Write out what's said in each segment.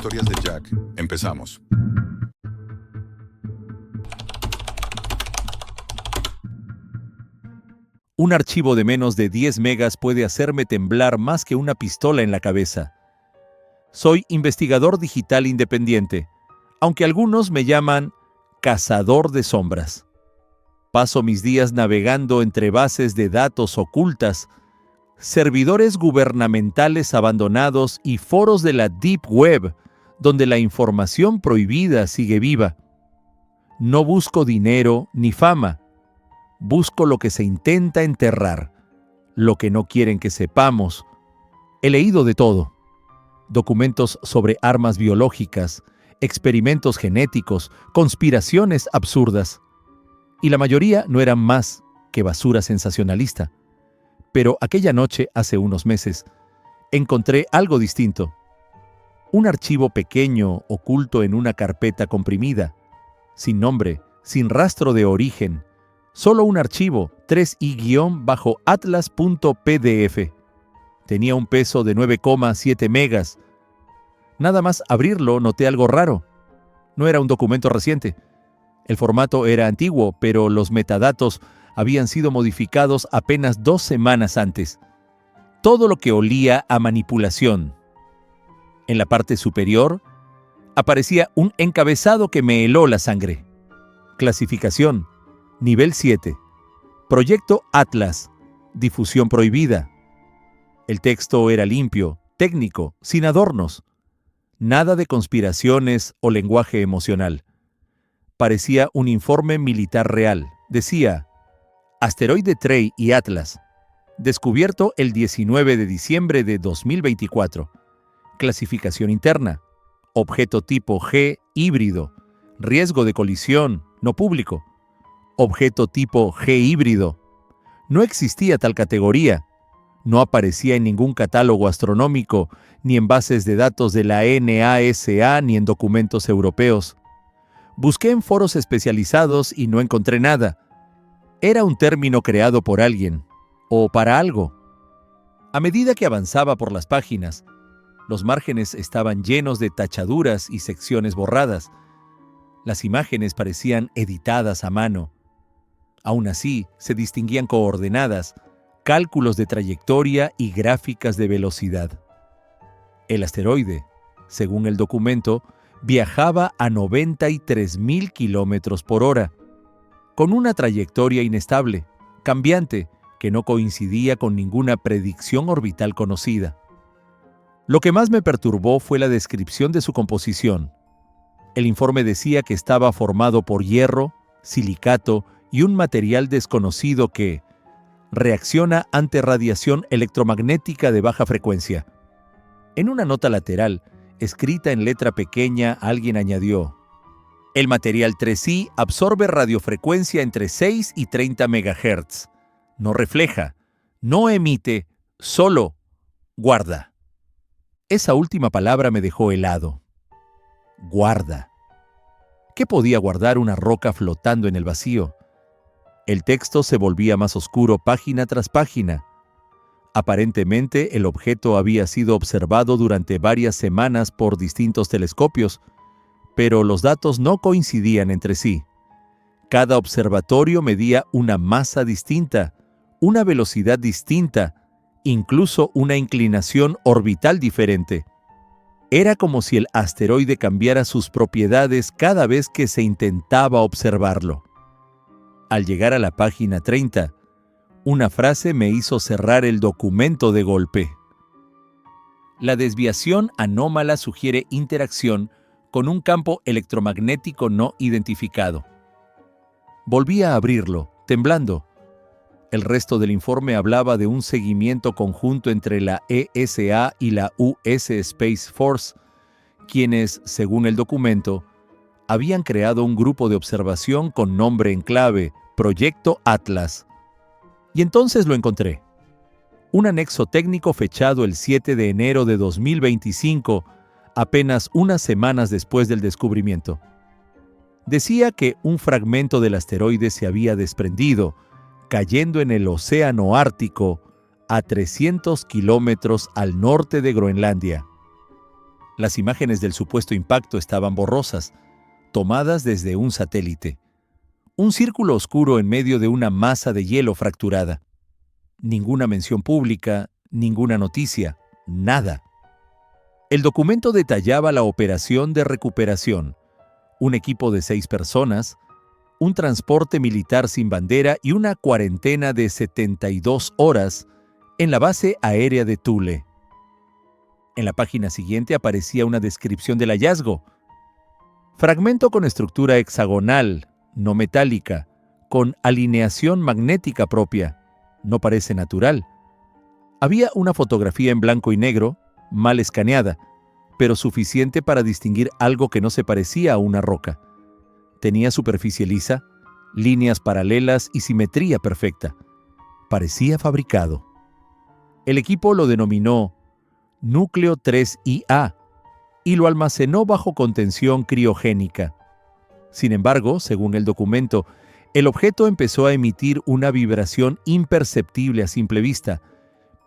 Historias de Jack. Empezamos. Un archivo de menos de 10 megas puede hacerme temblar más que una pistola en la cabeza. Soy investigador digital independiente, aunque algunos me llaman cazador de sombras. Paso mis días navegando entre bases de datos ocultas, servidores gubernamentales abandonados y foros de la Deep Web, donde la información prohibida sigue viva. No busco dinero ni fama. Busco lo que se intenta enterrar, lo que no quieren que sepamos. He leído de todo. Documentos sobre armas biológicas, experimentos genéticos, conspiraciones absurdas. Y la mayoría no eran más que basura sensacionalista. Pero aquella noche, hace unos meses, encontré algo distinto. Un archivo pequeño oculto en una carpeta comprimida, sin nombre, sin rastro de origen. Solo un archivo, 3i-atlas.pdf. Tenía un peso de 9,7 megas. Nada más abrirlo noté algo raro. No era un documento reciente. El formato era antiguo, pero los metadatos habían sido modificados apenas 2 semanas antes. Todo lo que olía a manipulación. En la parte superior aparecía un encabezado que me heló la sangre. Clasificación: Nivel 7. Proyecto Atlas. Difusión prohibida. El texto era limpio, técnico, sin adornos. Nada de conspiraciones o lenguaje emocional. Parecía un informe militar real. Decía: Asteroide Trey y Atlas. Descubierto el 19 de diciembre de 2024. Clasificación interna. Objeto tipo G híbrido. Riesgo de colisión, no público. Objeto tipo G híbrido. No existía tal categoría. No aparecía en ningún catálogo astronómico, ni en bases de datos de la NASA, ni en documentos europeos. Busqué en foros especializados y no encontré nada. Era un término creado por alguien, o para algo. A medida que avanzaba por las páginas, los márgenes estaban llenos de tachaduras y secciones borradas. Las imágenes parecían editadas a mano. Aún así, se distinguían coordenadas, cálculos de trayectoria y gráficas de velocidad. El asteroide, según el documento, viajaba a 93,000 kilómetros por hora, con una trayectoria inestable, cambiante, que no coincidía con ninguna predicción orbital conocida. Lo que más me perturbó fue la descripción de su composición. El informe decía que estaba formado por hierro, silicato y un material desconocido que reacciona ante radiación electromagnética de baja frecuencia. En una nota lateral, escrita en letra pequeña, alguien añadió: el material 3i absorbe radiofrecuencia entre 6 y 30 MHz. No refleja, no emite, solo guarda. Esa última palabra me dejó helado. Guarda. ¿Qué podía guardar una roca flotando en el vacío? El texto se volvía más oscuro página tras página. Aparentemente, el objeto había sido observado durante varias semanas por distintos telescopios, pero los datos no coincidían entre sí. Cada observatorio medía una masa distinta, una velocidad distinta, incluso una inclinación orbital diferente. Era como si el asteroide cambiara sus propiedades cada vez que se intentaba observarlo. Al llegar a la página 30, una frase me hizo cerrar el documento de golpe. La desviación anómala sugiere interacción con un campo electromagnético no identificado. Volví a abrirlo, temblando. El resto del informe hablaba de un seguimiento conjunto entre la ESA y la US Space Force, quienes, según el documento, habían creado un grupo de observación con nombre en clave, Proyecto Atlas. Y entonces lo encontré. Un anexo técnico fechado el 7 de enero de 2025, apenas unas semanas después del descubrimiento. Decía que un fragmento del asteroide se había desprendido, cayendo en el Océano Ártico a 300 kilómetros al norte de Groenlandia. Las imágenes del supuesto impacto estaban borrosas, tomadas desde un satélite. Un círculo oscuro en medio de una masa de hielo fracturada. Ninguna mención pública, ninguna noticia, nada. El documento detallaba la operación de recuperación, un equipo de 6 personas, un transporte militar sin bandera y una cuarentena de 72 horas en la base aérea de Thule. En la página siguiente aparecía una descripción del hallazgo. Fragmento con estructura hexagonal, no metálica, con alineación magnética propia. No parece natural. Había una fotografía en blanco y negro, mal escaneada, pero suficiente para distinguir algo que no se parecía a una roca. Tenía superficie lisa, líneas paralelas y simetría perfecta. Parecía fabricado. El equipo lo denominó Núcleo 3IA y lo almacenó bajo contención criogénica. Sin embargo, según el documento, el objeto empezó a emitir una vibración imperceptible a simple vista,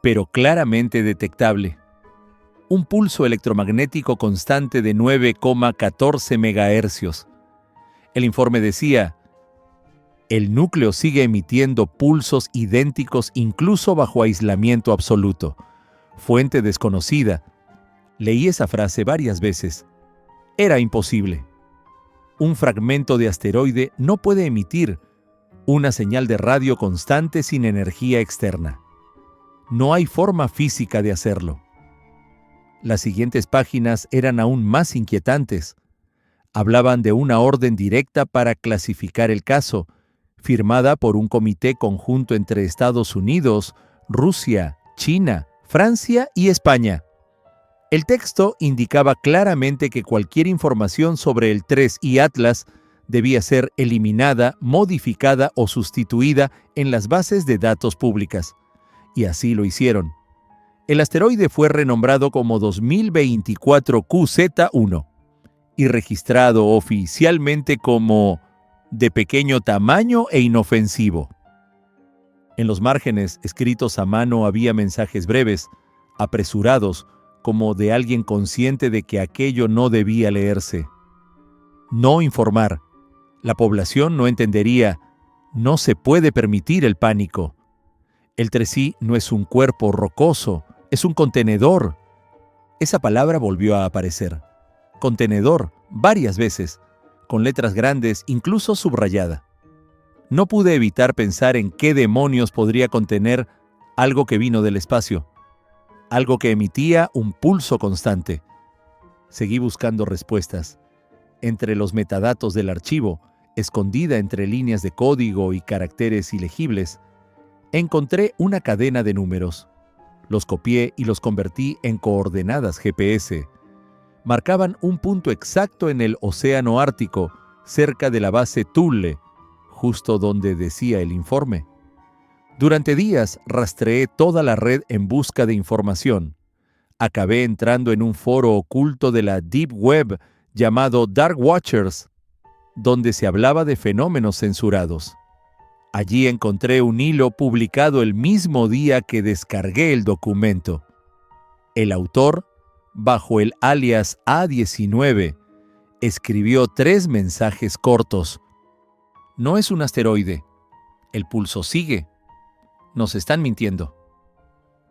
pero claramente detectable. Un pulso electromagnético constante de 9,14 MHz. El informe decía: el núcleo sigue emitiendo pulsos idénticos incluso bajo aislamiento absoluto. Fuente desconocida. Leí esa frase varias veces. Era imposible. Un fragmento de asteroide no puede emitir una señal de radio constante sin energía externa. No hay forma física de hacerlo. Las siguientes páginas eran aún más inquietantes. Hablaban de una orden directa para clasificar el caso, firmada por un comité conjunto entre Estados Unidos, Rusia, China, Francia y España. El texto indicaba claramente que cualquier información sobre el 3I Atlas debía ser eliminada, modificada o sustituida en las bases de datos públicas. Y así lo hicieron. El asteroide fue renombrado como 2024 QZ1 y registrado oficialmente como de pequeño tamaño e inofensivo. En los márgenes, escritos a mano, había mensajes breves, apresurados, como de alguien consciente de que aquello no debía leerse. No informar. La población no entendería. No se puede permitir el pánico. El 3I no es un cuerpo rocoso, es un contenedor. Esa palabra volvió a aparecer. Contenedor, varias veces, con letras grandes, incluso subrayada. No pude evitar pensar en qué demonios podría contener algo que vino del espacio, algo que emitía un pulso constante. Seguí buscando respuestas. Entre los metadatos del archivo, escondida entre líneas de código y caracteres ilegibles, encontré una cadena de números. Los copié y los convertí en coordenadas GPS. Marcaban un punto exacto en el océano Ártico, cerca de la base Thule, justo donde decía el informe. Durante días rastreé toda la red en busca de información. Acabé entrando en un foro oculto de la Deep Web llamado Dark Watchers, donde se hablaba de fenómenos censurados. Allí encontré un hilo publicado el mismo día que descargué el documento. El autor, bajo el alias A19, escribió 3 mensajes cortos. No es un asteroide. El pulso sigue. Nos están mintiendo.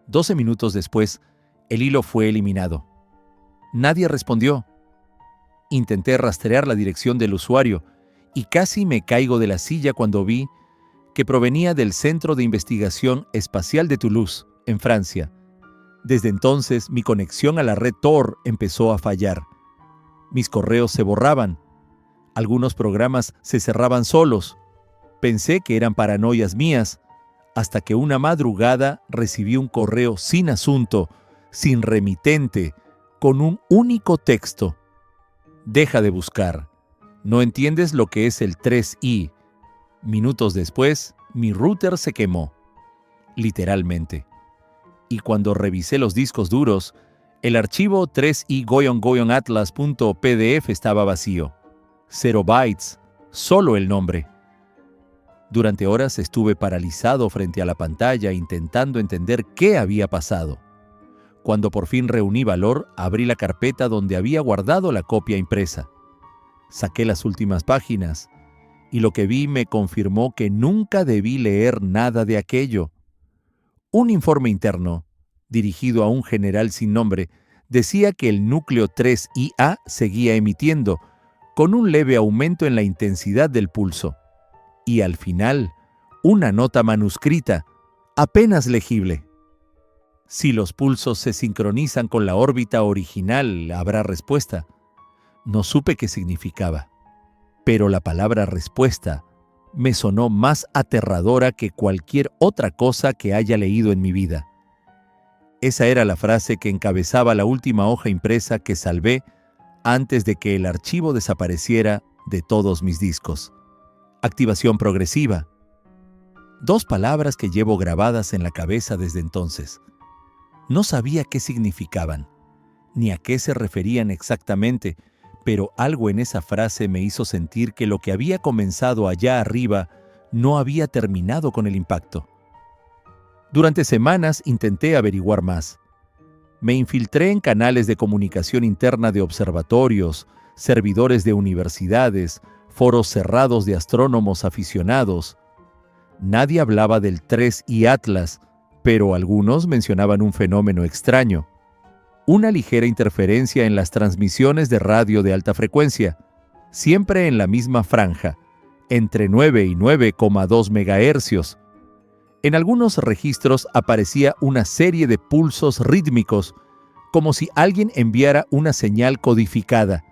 12 minutos después, el hilo fue eliminado. Nadie respondió. Intenté rastrear la dirección del usuario y casi me caigo de la silla cuando vi que provenía del Centro de Investigación Espacial de Toulouse, en Francia. Desde entonces, mi conexión a la red Tor empezó a fallar. Mis correos se borraban. Algunos programas se cerraban solos. Pensé que eran paranoias mías, hasta que una madrugada recibí un correo sin asunto, sin remitente, con un único texto. Deja de buscar. No entiendes lo que es el 3I. Minutos después, mi router se quemó. Literalmente. Y cuando revisé los discos duros, el archivo 3i-atlas.pdf estaba vacío. 0 bytes, solo el nombre. Durante horas estuve paralizado frente a la pantalla intentando entender qué había pasado. Cuando por fin reuní valor, abrí la carpeta donde había guardado la copia impresa. Saqué las últimas páginas y lo que vi me confirmó que nunca debí leer nada de aquello. Un informe interno, dirigido a un general sin nombre, decía que el núcleo 3IA seguía emitiendo, con un leve aumento en la intensidad del pulso. Y al final, una nota manuscrita, apenas legible. Si los pulsos se sincronizan con la órbita original, habrá respuesta. No supe qué significaba, pero la palabra respuesta me sonó más aterradora que cualquier otra cosa que haya leído en mi vida. Esa era la frase que encabezaba la última hoja impresa que salvé antes de que el archivo desapareciera de todos mis discos. Activación progresiva. 2 palabras que llevo grabadas en la cabeza desde entonces. No sabía qué significaban, ni a qué se referían exactamente, pero algo en esa frase me hizo sentir que lo que había comenzado allá arriba no había terminado con el impacto. Durante semanas intenté averiguar más. Me infiltré en canales de comunicación interna de observatorios, servidores de universidades, foros cerrados de astrónomos aficionados. Nadie hablaba del 3I Atlas, pero algunos mencionaban un fenómeno extraño. Una ligera interferencia en las transmisiones de radio de alta frecuencia, siempre en la misma franja, entre 9 y 9,2 MHz. En algunos registros aparecía una serie de pulsos rítmicos, como si alguien enviara una señal codificada.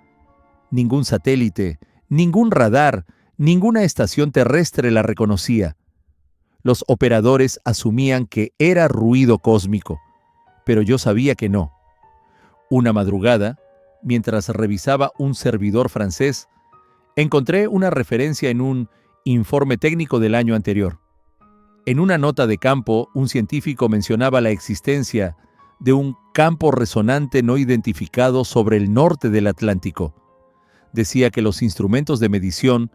Ningún satélite, ningún radar, ninguna estación terrestre la reconocía. Los operadores asumían que era ruido cósmico, pero yo sabía que no. Una madrugada, mientras revisaba un servidor francés, encontré una referencia en un informe técnico del año anterior. En una nota de campo, un científico mencionaba la existencia de un campo resonante no identificado sobre el norte del Atlántico. Decía que los instrumentos de medición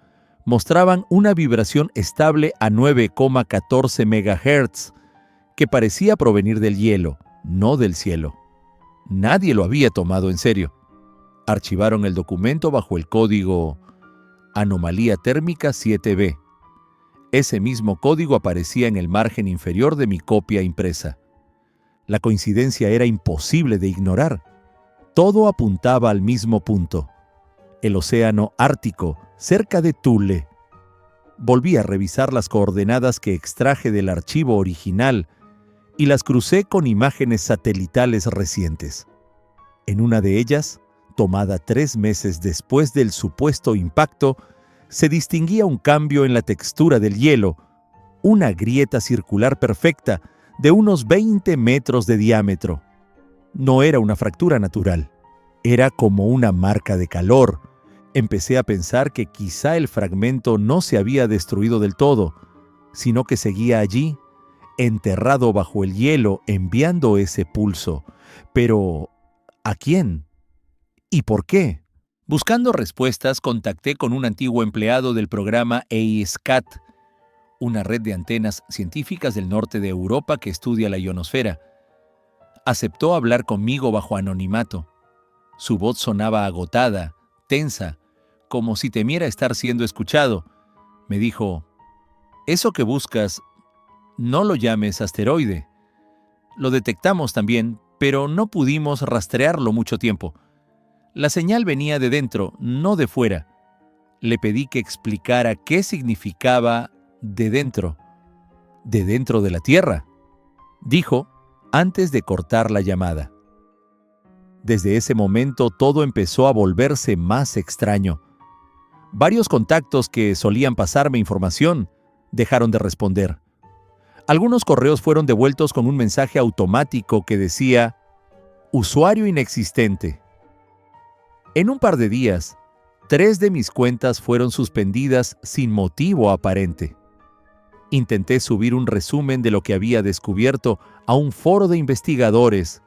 mostraban una vibración estable a 9,14 MHz, que parecía provenir del hielo, no del cielo. Nadie lo había tomado en serio. Archivaron el documento bajo el código Anomalía Térmica 7B. Ese mismo código aparecía en el margen inferior de mi copia impresa. La coincidencia era imposible de ignorar. Todo apuntaba al mismo punto: el océano Ártico, cerca de Thule. Volví a revisar las coordenadas que extraje del archivo original y las crucé con imágenes satelitales recientes. En una de ellas, tomada 3 meses después del supuesto impacto, se distinguía un cambio en la textura del hielo, una grieta circular perfecta de unos 20 metros de diámetro. No era una fractura natural, era como una marca de calor. Empecé a pensar que quizá el fragmento no se había destruido del todo, sino que seguía allí, enterrado bajo el hielo, enviando ese pulso. Pero, ¿a quién? ¿Y por qué? Buscando respuestas, contacté con un antiguo empleado del programa EISCAT, una red de antenas científicas del norte de Europa que estudia la ionosfera. Aceptó hablar conmigo bajo anonimato. Su voz sonaba agotada, tensa, como si temiera estar siendo escuchado. Me dijo: «Eso que buscas, no lo llames asteroide. Lo detectamos también, pero no pudimos rastrearlo mucho tiempo. La señal venía de dentro, no de fuera». Le pedí que explicara qué significaba de dentro de la Tierra, dijo antes de cortar la llamada. Desde ese momento todo empezó a volverse más extraño. Varios contactos que solían pasarme información dejaron de responder. Algunos correos fueron devueltos con un mensaje automático que decía: «Usuario inexistente». En un par de días, 3 de mis cuentas fueron suspendidas sin motivo aparente. Intenté subir un resumen de lo que había descubierto a un foro de investigadores,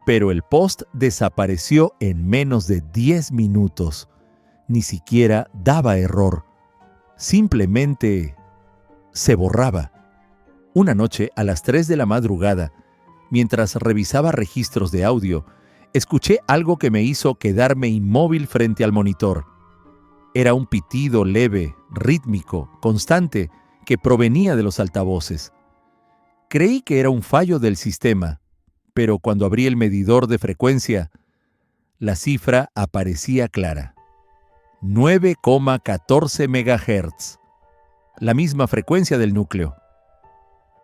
pero el post desapareció en menos de 10 minutos. Ni siquiera daba error. Simplemente se borraba. Una noche, a las 3 de la madrugada, Mientras revisaba registros de audio, escuché algo que me hizo quedarme inmóvil frente al monitor. Era un pitido leve, rítmico, constante, que provenía de los altavoces. Creí que era un fallo del sistema, pero cuando abrí el medidor de frecuencia, la cifra aparecía clara. 9,14 MHz, la misma frecuencia del núcleo.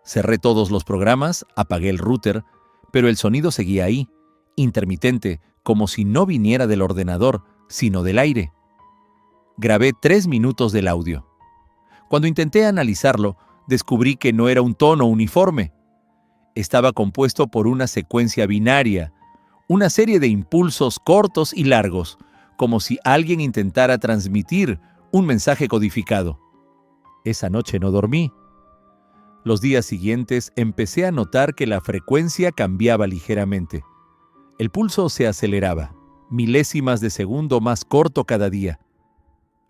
Cerré todos los programas, apagué el router, pero el sonido seguía ahí, intermitente, como si no viniera del ordenador, sino del aire. Grabé 3 minutos del audio. Cuando intenté analizarlo, descubrí que no era un tono uniforme. Estaba compuesto por una secuencia binaria, una serie de impulsos cortos y largos, como si alguien intentara transmitir un mensaje codificado. Esa noche no dormí. Los días siguientes empecé a notar que la frecuencia cambiaba ligeramente. El pulso se aceleraba, milésimas de segundo más corto cada día.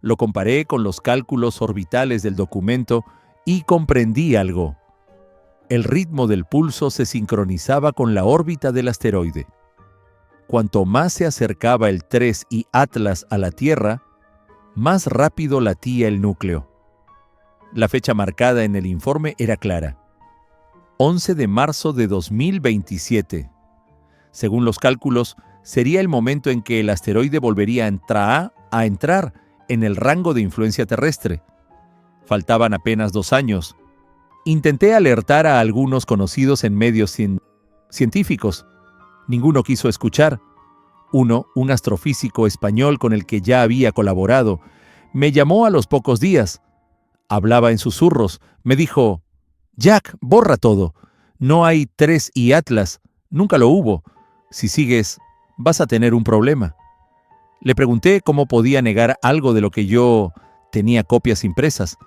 Lo comparé con los cálculos orbitales del documento y comprendí algo. El ritmo del pulso se sincronizaba con la órbita del asteroide. Cuanto más se acercaba el 3I Atlas a la Tierra, más rápido latía el núcleo. La fecha marcada en el informe era clara: 11 de marzo de 2027. Según los cálculos, sería el momento en que el asteroide volvería a entrar en el rango de influencia terrestre. Faltaban apenas 2 años. Intenté alertar a algunos conocidos en medios científicos. Ninguno quiso escuchar. Uno, un astrofísico español con el que ya había colaborado, me llamó a los pocos días. Hablaba en susurros. Me dijo: «Jack, borra todo. No hay 3I Atlas. Nunca lo hubo. Si sigues, vas a tener un problema». Le pregunté cómo podía negar algo de lo que yo tenía copias impresas.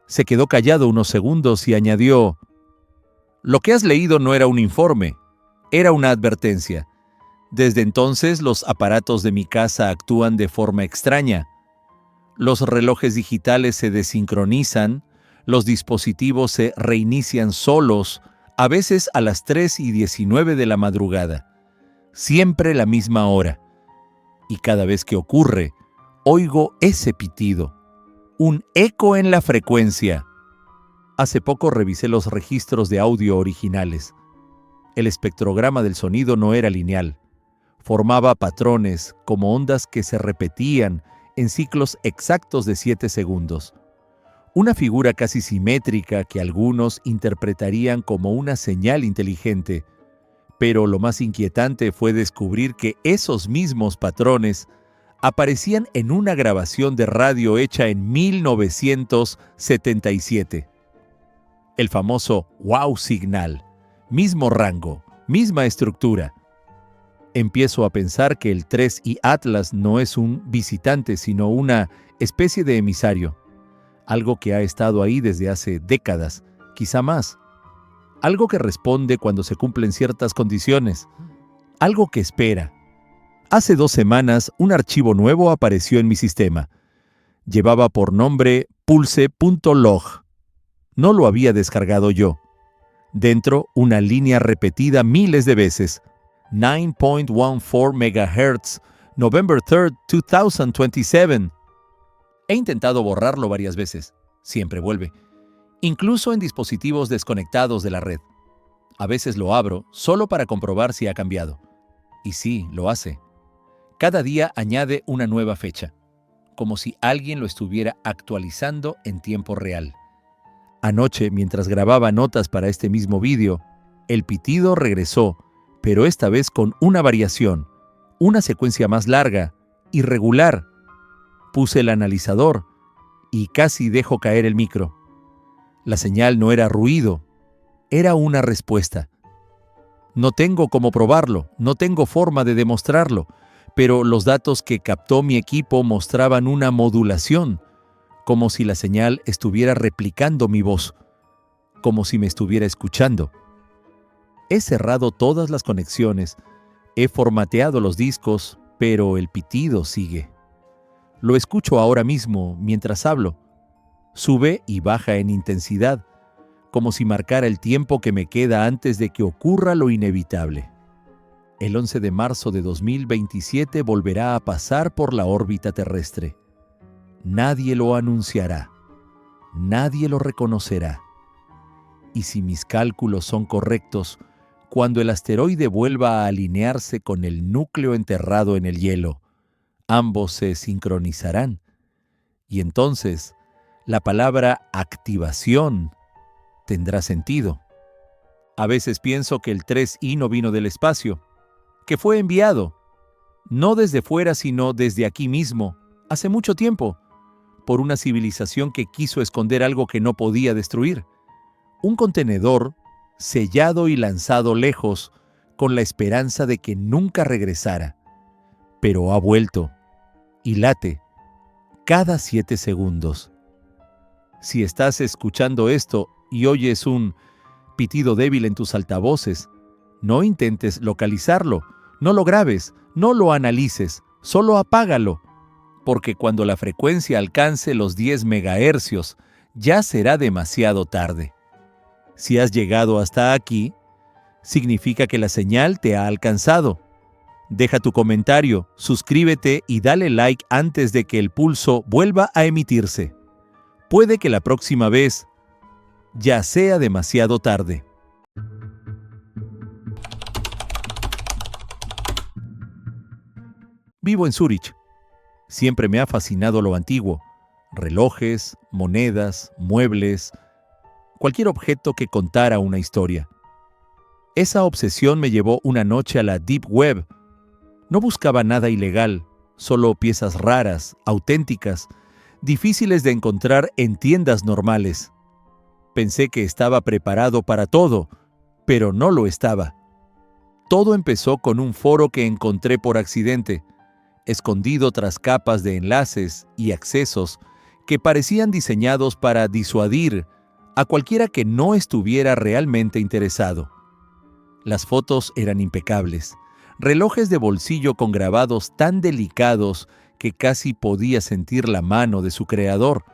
Se quedó callado unos segundos y añadió: «Lo que has leído no era un informe, era una advertencia. Desde entonces los aparatos de mi casa actúan de forma extraña. Los relojes digitales se desincronizan, los dispositivos se reinician solos, a veces a las 3:19 de la madrugada. Siempre la misma hora. Y cada vez que ocurre, oigo ese pitido, un eco en la frecuencia». Hace poco revisé los registros de audio originales. El espectrograma del sonido no era lineal. Formaba patrones como ondas que se repetían en ciclos exactos de 7 segundos. Una figura casi simétrica que algunos interpretarían como una señal inteligente. Pero lo más inquietante fue descubrir que esos mismos patrones aparecían en una grabación de radio hecha en 1977. El famoso wow signal, mismo rango, misma estructura. Empiezo a pensar que el 3I Atlas no es un visitante, sino una especie de emisario. Algo que ha estado ahí desde hace décadas, quizá más. Algo que responde cuando se cumplen ciertas condiciones. Algo que espera. Hace 2 semanas, un archivo nuevo apareció en mi sistema. Llevaba por nombre pulse.log. No lo había descargado yo. Dentro, una línea repetida miles de veces. 9.14 MHz, November 3, 2027. He intentado borrarlo varias veces. Siempre vuelve. Incluso en dispositivos desconectados de la red. A veces lo abro solo para comprobar si ha cambiado. Y sí, lo hace. Cada día añade una nueva fecha, como si alguien lo estuviera actualizando en tiempo real. Anoche, mientras grababa notas para este mismo vídeo, el pitido regresó, pero esta vez con una variación, una secuencia más larga, irregular. Puse el analizador y casi dejo caer el micro. La señal no era ruido, era una respuesta. No tengo cómo probarlo, no tengo forma de demostrarlo, pero los datos que captó mi equipo mostraban una modulación, como si la señal estuviera replicando mi voz, como si me estuviera escuchando. He cerrado todas las conexiones, he formateado los discos, pero el pitido sigue. Lo escucho ahora mismo mientras hablo. Sube y baja en intensidad, como si marcara el tiempo que me queda antes de que ocurra lo inevitable. El 11 de marzo de 2027 volverá a pasar por la órbita terrestre. Nadie lo anunciará. Nadie lo reconocerá. Y si mis cálculos son correctos, cuando el asteroide vuelva a alinearse con el núcleo enterrado en el hielo, ambos se sincronizarán. Y entonces, la palabra activación tendrá sentido. A veces pienso que el 3i no vino del espacio, que fue enviado, no desde fuera, sino desde aquí mismo, hace mucho tiempo, por una civilización que quiso esconder algo que no podía destruir. Un contenedor sellado y lanzado lejos, con la esperanza de que nunca regresara. Pero ha vuelto, y late, cada 7 segundos. Si estás escuchando esto y oyes un pitido débil en tus altavoces, no intentes localizarlo, no lo grabes, no lo analices, solo apágalo, porque cuando la frecuencia alcance los 10 megahercios, ya será demasiado tarde. Si has llegado hasta aquí, significa que la señal te ha alcanzado. Deja tu comentario, suscríbete y dale like antes de que el pulso vuelva a emitirse. Puede que la próxima vez ya sea demasiado tarde. Vivo en Zúrich. Siempre me ha fascinado lo antiguo. Relojes, monedas, muebles, cualquier objeto que contara una historia. Esa obsesión me llevó una noche a la Deep Web. No buscaba nada ilegal, solo piezas raras, auténticas, difíciles de encontrar en tiendas normales. Pensé que estaba preparado para todo, pero no lo estaba. Todo empezó con un foro que encontré por accidente, escondido tras capas de enlaces y accesos que parecían diseñados para disuadir a cualquiera que no estuviera realmente interesado. Las fotos eran impecables, relojes de bolsillo con grabados tan delicados que casi podía sentir la mano de su creador,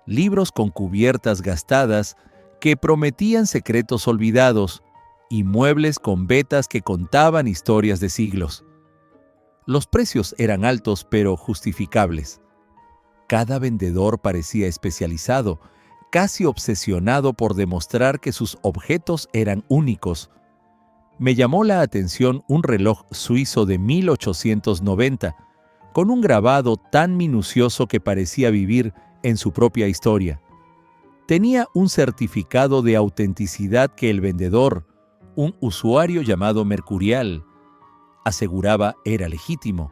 libros con cubiertas gastadas que prometían secretos olvidados y muebles con vetas que contaban historias de siglos. Los precios eran altos pero justificables. Cada vendedor parecía especializado, casi obsesionado por demostrar que sus objetos eran únicos. Me llamó la atención un reloj suizo de 1890, con un grabado tan minucioso que parecía vivir en su propia historia. Tenía un certificado de autenticidad que el vendedor, un usuario llamado Mercurial, aseguraba era legítimo.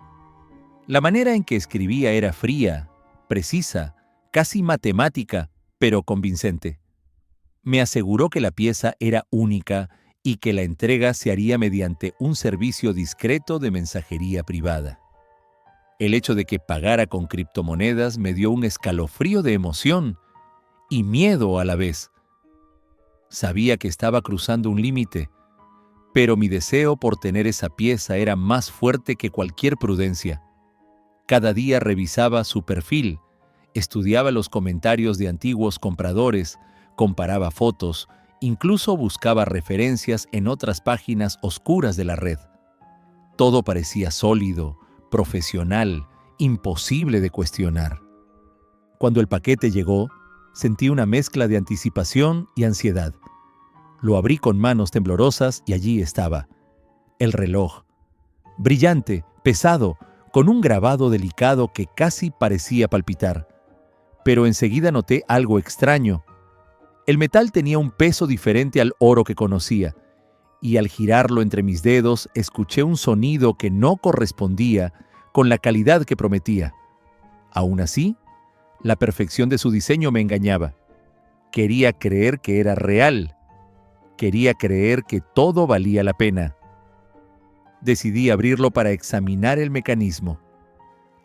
La manera en que escribía era fría, precisa, casi matemática, pero convincente. Me aseguró que la pieza era única y que la entrega se haría mediante un servicio discreto de mensajería privada. El hecho de que pagara con criptomonedas me dio un escalofrío de emoción y miedo a la vez. Sabía que estaba cruzando un límite, pero mi deseo por tener esa pieza era más fuerte que cualquier prudencia. Cada día revisaba su perfil, estudiaba los comentarios de antiguos compradores, comparaba fotos, incluso buscaba referencias en otras páginas oscuras de la red. Todo parecía sólido, profesional, imposible de cuestionar. Cuando el paquete llegó, sentí una mezcla de anticipación y ansiedad. Lo abrí con manos temblorosas y allí estaba. El reloj. Brillante, pesado, con un grabado delicado que casi parecía palpitar. Pero enseguida noté algo extraño. El metal tenía un peso diferente al oro que conocía, y al girarlo entre mis dedos escuché un sonido que no correspondía con la calidad que prometía. Aún así, la perfección de su diseño me engañaba. Quería creer que era real. Quería creer que todo valía la pena. Decidí abrirlo para examinar el mecanismo.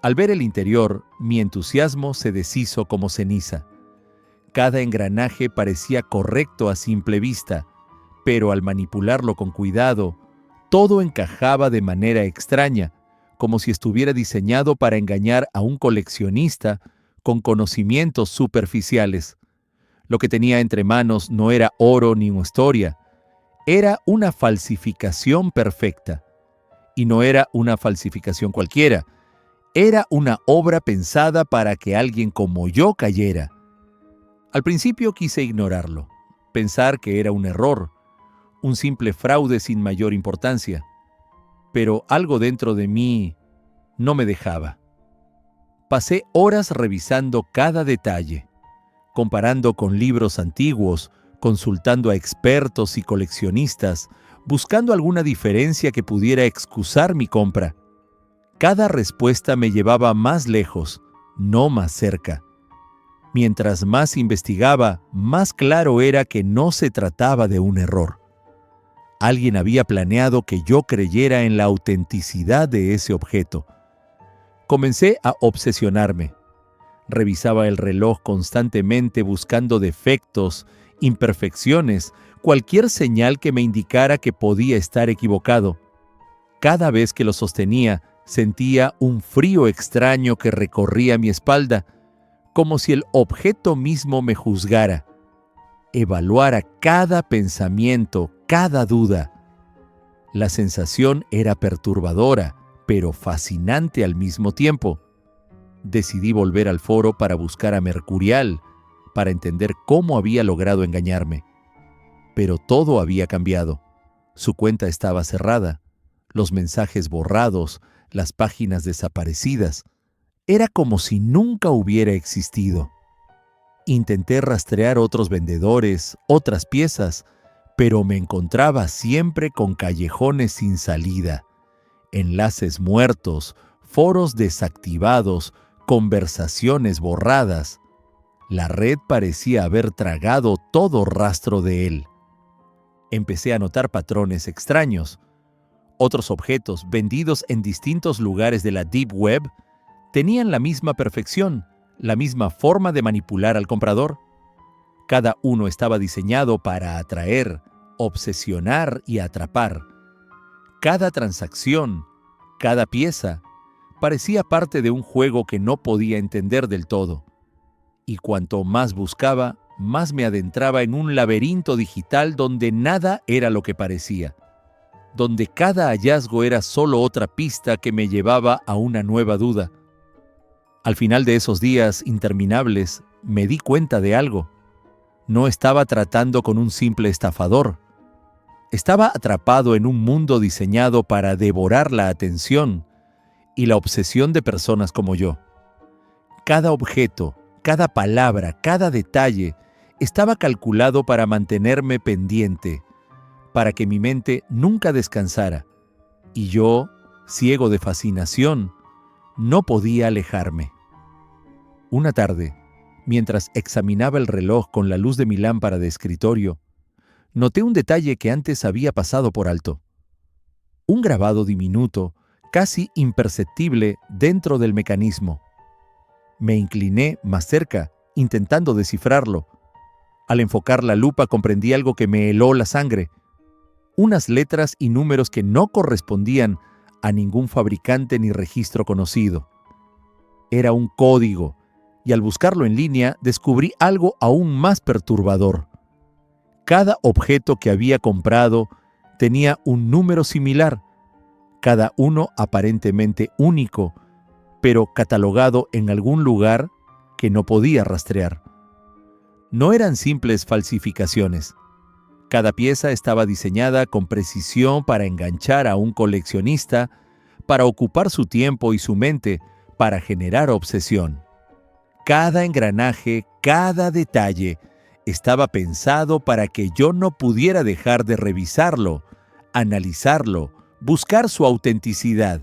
Al ver el interior, mi entusiasmo se deshizo como ceniza. Cada engranaje parecía correcto a simple vista, pero al manipularlo con cuidado, todo encajaba de manera extraña, como si estuviera diseñado para engañar a un coleccionista con conocimientos superficiales. Lo que tenía entre manos no era oro ni una historia, era una falsificación perfecta. Y no era una falsificación cualquiera, era una obra pensada para que alguien como yo cayera. Al principio quise ignorarlo, pensar que era un error, un simple fraude sin mayor importancia. Pero algo dentro de mí no me dejaba. Pasé horas revisando cada detalle, comparando con libros antiguos, consultando a expertos y coleccionistas, buscando alguna diferencia que pudiera excusar mi compra. Cada respuesta me llevaba más lejos, no más cerca. Mientras más investigaba, más claro era que no se trataba de un error. Alguien había planeado que yo creyera en la autenticidad de ese objeto. Comencé a obsesionarme. Revisaba el reloj constantemente buscando defectos, imperfecciones, cualquier señal que me indicara que podía estar equivocado. Cada vez que lo sostenía, sentía un frío extraño que recorría mi espalda, como si el objeto mismo me juzgara, evaluara cada pensamiento, cada duda. La sensación era perturbadora, pero fascinante al mismo tiempo. Decidí volver al foro para buscar a Mercurial, para entender cómo había logrado engañarme. Pero todo había cambiado. Su cuenta estaba cerrada, los mensajes borrados, las páginas desaparecidas. Era como si nunca hubiera existido. Intenté rastrear otros vendedores, otras piezas, pero me encontraba siempre con callejones sin salida, enlaces muertos, foros desactivados, conversaciones borradas. La red parecía haber tragado todo rastro de él. Empecé a notar patrones extraños. Otros objetos vendidos en distintos lugares de la Deep Web tenían la misma perfección, la misma forma de manipular al comprador. Cada uno estaba diseñado para atraer, obsesionar y atrapar. Cada transacción, cada pieza, parecía parte de un juego que no podía entender del todo. Y cuanto más buscaba, más me adentraba en un laberinto digital donde nada era lo que parecía, donde cada hallazgo era solo otra pista que me llevaba a una nueva duda. Al final de esos días interminables, me di cuenta de algo. No estaba tratando con un simple estafador. Estaba atrapado en un mundo diseñado para devorar la atención y la obsesión de personas como yo. Cada objeto, cada palabra, cada detalle estaba calculado para mantenerme pendiente, para que mi mente nunca descansara. Y yo, ciego de fascinación, no podía alejarme. Una tarde, mientras examinaba el reloj con la luz de mi lámpara de escritorio, noté un detalle que antes había pasado por alto. Un grabado diminuto, casi imperceptible dentro del mecanismo. Me incliné más cerca, intentando descifrarlo. Al enfocar la lupa comprendí algo que me heló la sangre. Unas letras y números que no correspondían a ningún fabricante ni registro conocido. Era un código, y al buscarlo en línea descubrí algo aún más perturbador. Cada objeto que había comprado tenía un número similar, cada uno aparentemente único, pero catalogado en algún lugar que no podía rastrear. No eran simples falsificaciones. Cada pieza estaba diseñada con precisión para enganchar a un coleccionista, para ocupar su tiempo y su mente, para generar obsesión. Cada engranaje, cada detalle, estaba pensado para que yo no pudiera dejar de revisarlo, analizarlo, buscar su autenticidad.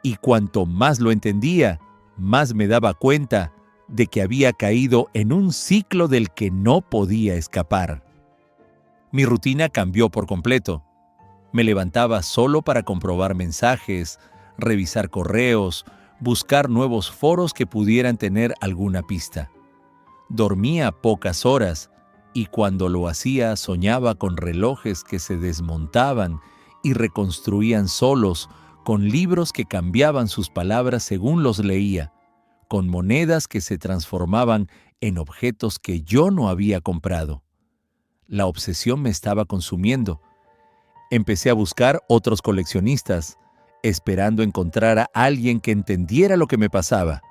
Y cuanto más lo entendía, más me daba cuenta de que había caído en un ciclo del que no podía escapar. Mi rutina cambió por completo. Me levantaba solo para comprobar mensajes, revisar correos, buscar nuevos foros que pudieran tener alguna pista. Dormía pocas horas y cuando lo hacía soñaba con relojes que se desmontaban y reconstruían solos, con libros que cambiaban sus palabras según los leía, con monedas que se transformaban en objetos que yo no había comprado. La obsesión me estaba consumiendo. Empecé a buscar otros coleccionistas, esperando encontrar a alguien que entendiera lo que me pasaba.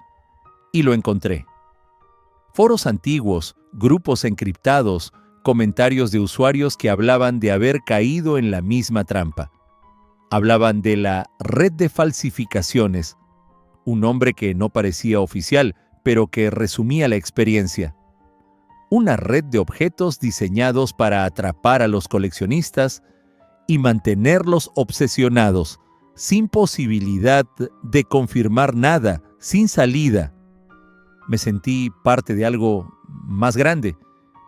Y lo encontré. Foros antiguos, grupos encriptados, comentarios de usuarios que hablaban de haber caído en la misma trampa. Hablaban de la red de falsificaciones, un nombre que no parecía oficial, pero que resumía la experiencia. Una red de objetos diseñados para atrapar a los coleccionistas y mantenerlos obsesionados, sin posibilidad de confirmar nada, sin salida. Me sentí parte de algo más grande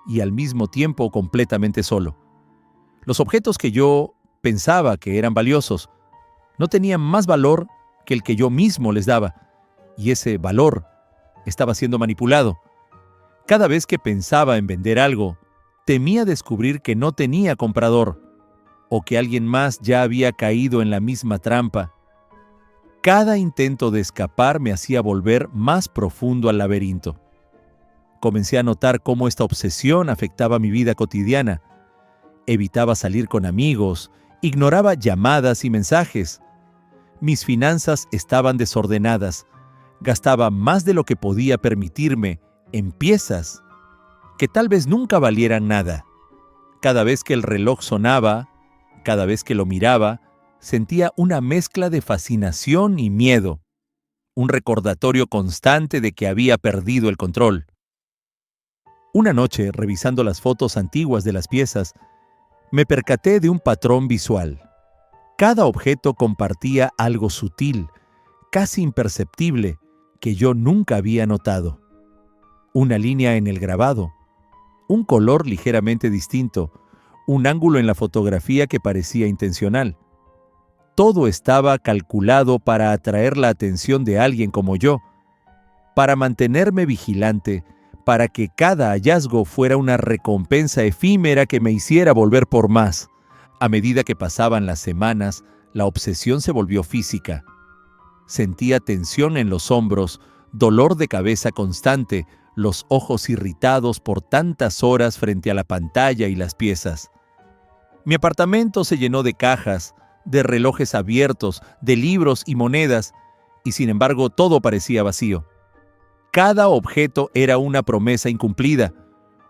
y al mismo tiempo completamente solo. Los objetos que yo pensaba que eran valiosos no tenían más valor que el que yo mismo les daba, y ese valor estaba siendo manipulado. Cada vez que pensaba en vender algo, temía descubrir que no tenía comprador o que alguien más ya había caído en la misma trampa. Cada intento de escapar me hacía volver más profundo al laberinto. Comencé a notar cómo esta obsesión afectaba mi vida cotidiana. Evitaba salir con amigos, ignoraba llamadas y mensajes. Mis finanzas estaban desordenadas. Gastaba más de lo que podía permitirme en piezas que tal vez nunca valieran nada. Cada vez que el reloj sonaba, cada vez que lo miraba, sentía una mezcla de fascinación y miedo, un recordatorio constante de que había perdido el control. Una noche, revisando las fotos antiguas de las piezas, me percaté de un patrón visual. Cada objeto compartía algo sutil, casi imperceptible, que yo nunca había notado. Una línea en el grabado, un color ligeramente distinto, un ángulo en la fotografía que parecía intencional. Todo estaba calculado para atraer la atención de alguien como yo, para mantenerme vigilante, para que cada hallazgo fuera una recompensa efímera que me hiciera volver por más. A medida que pasaban las semanas, la obsesión se volvió física. Sentía tensión en los hombros, dolor de cabeza constante, los ojos irritados por tantas horas frente a la pantalla y las piezas. Mi apartamento se llenó de cajas, de relojes abiertos, de libros y monedas, y sin embargo todo parecía vacío. Cada objeto era una promesa incumplida,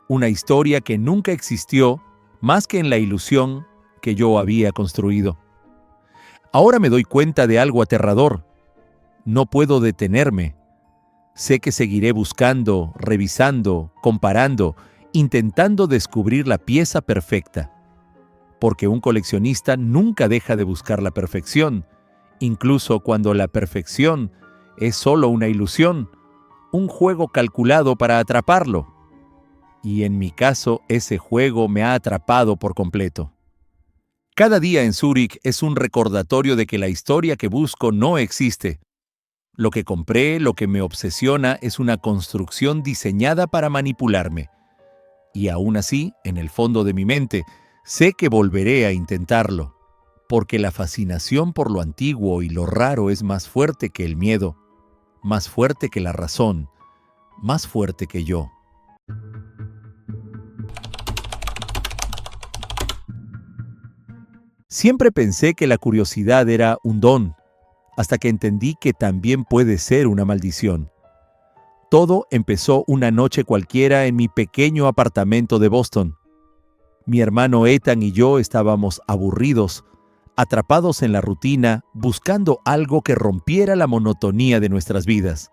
una historia que nunca existió más que en la ilusión que yo había construido. Ahora me doy cuenta de algo aterrador. No puedo detenerme. Sé que seguiré buscando, revisando, comparando, intentando descubrir la pieza perfecta. Porque un coleccionista nunca deja de buscar la perfección, incluso cuando la perfección es solo una ilusión, un juego calculado para atraparlo. Y en mi caso, ese juego me ha atrapado por completo. Cada día en Zúrich es un recordatorio de que la historia que busco no existe. Lo que compré, lo que me obsesiona, es una construcción diseñada para manipularme. Y aún así, en el fondo de mi mente, sé que volveré a intentarlo, porque la fascinación por lo antiguo y lo raro es más fuerte que el miedo, más fuerte que la razón, más fuerte que yo. Siempre pensé que la curiosidad era un don, hasta que entendí que también puede ser una maldición. Todo empezó una noche cualquiera en mi pequeño apartamento de Boston. Mi hermano Ethan y yo estábamos aburridos, atrapados en la rutina, buscando algo que rompiera la monotonía de nuestras vidas.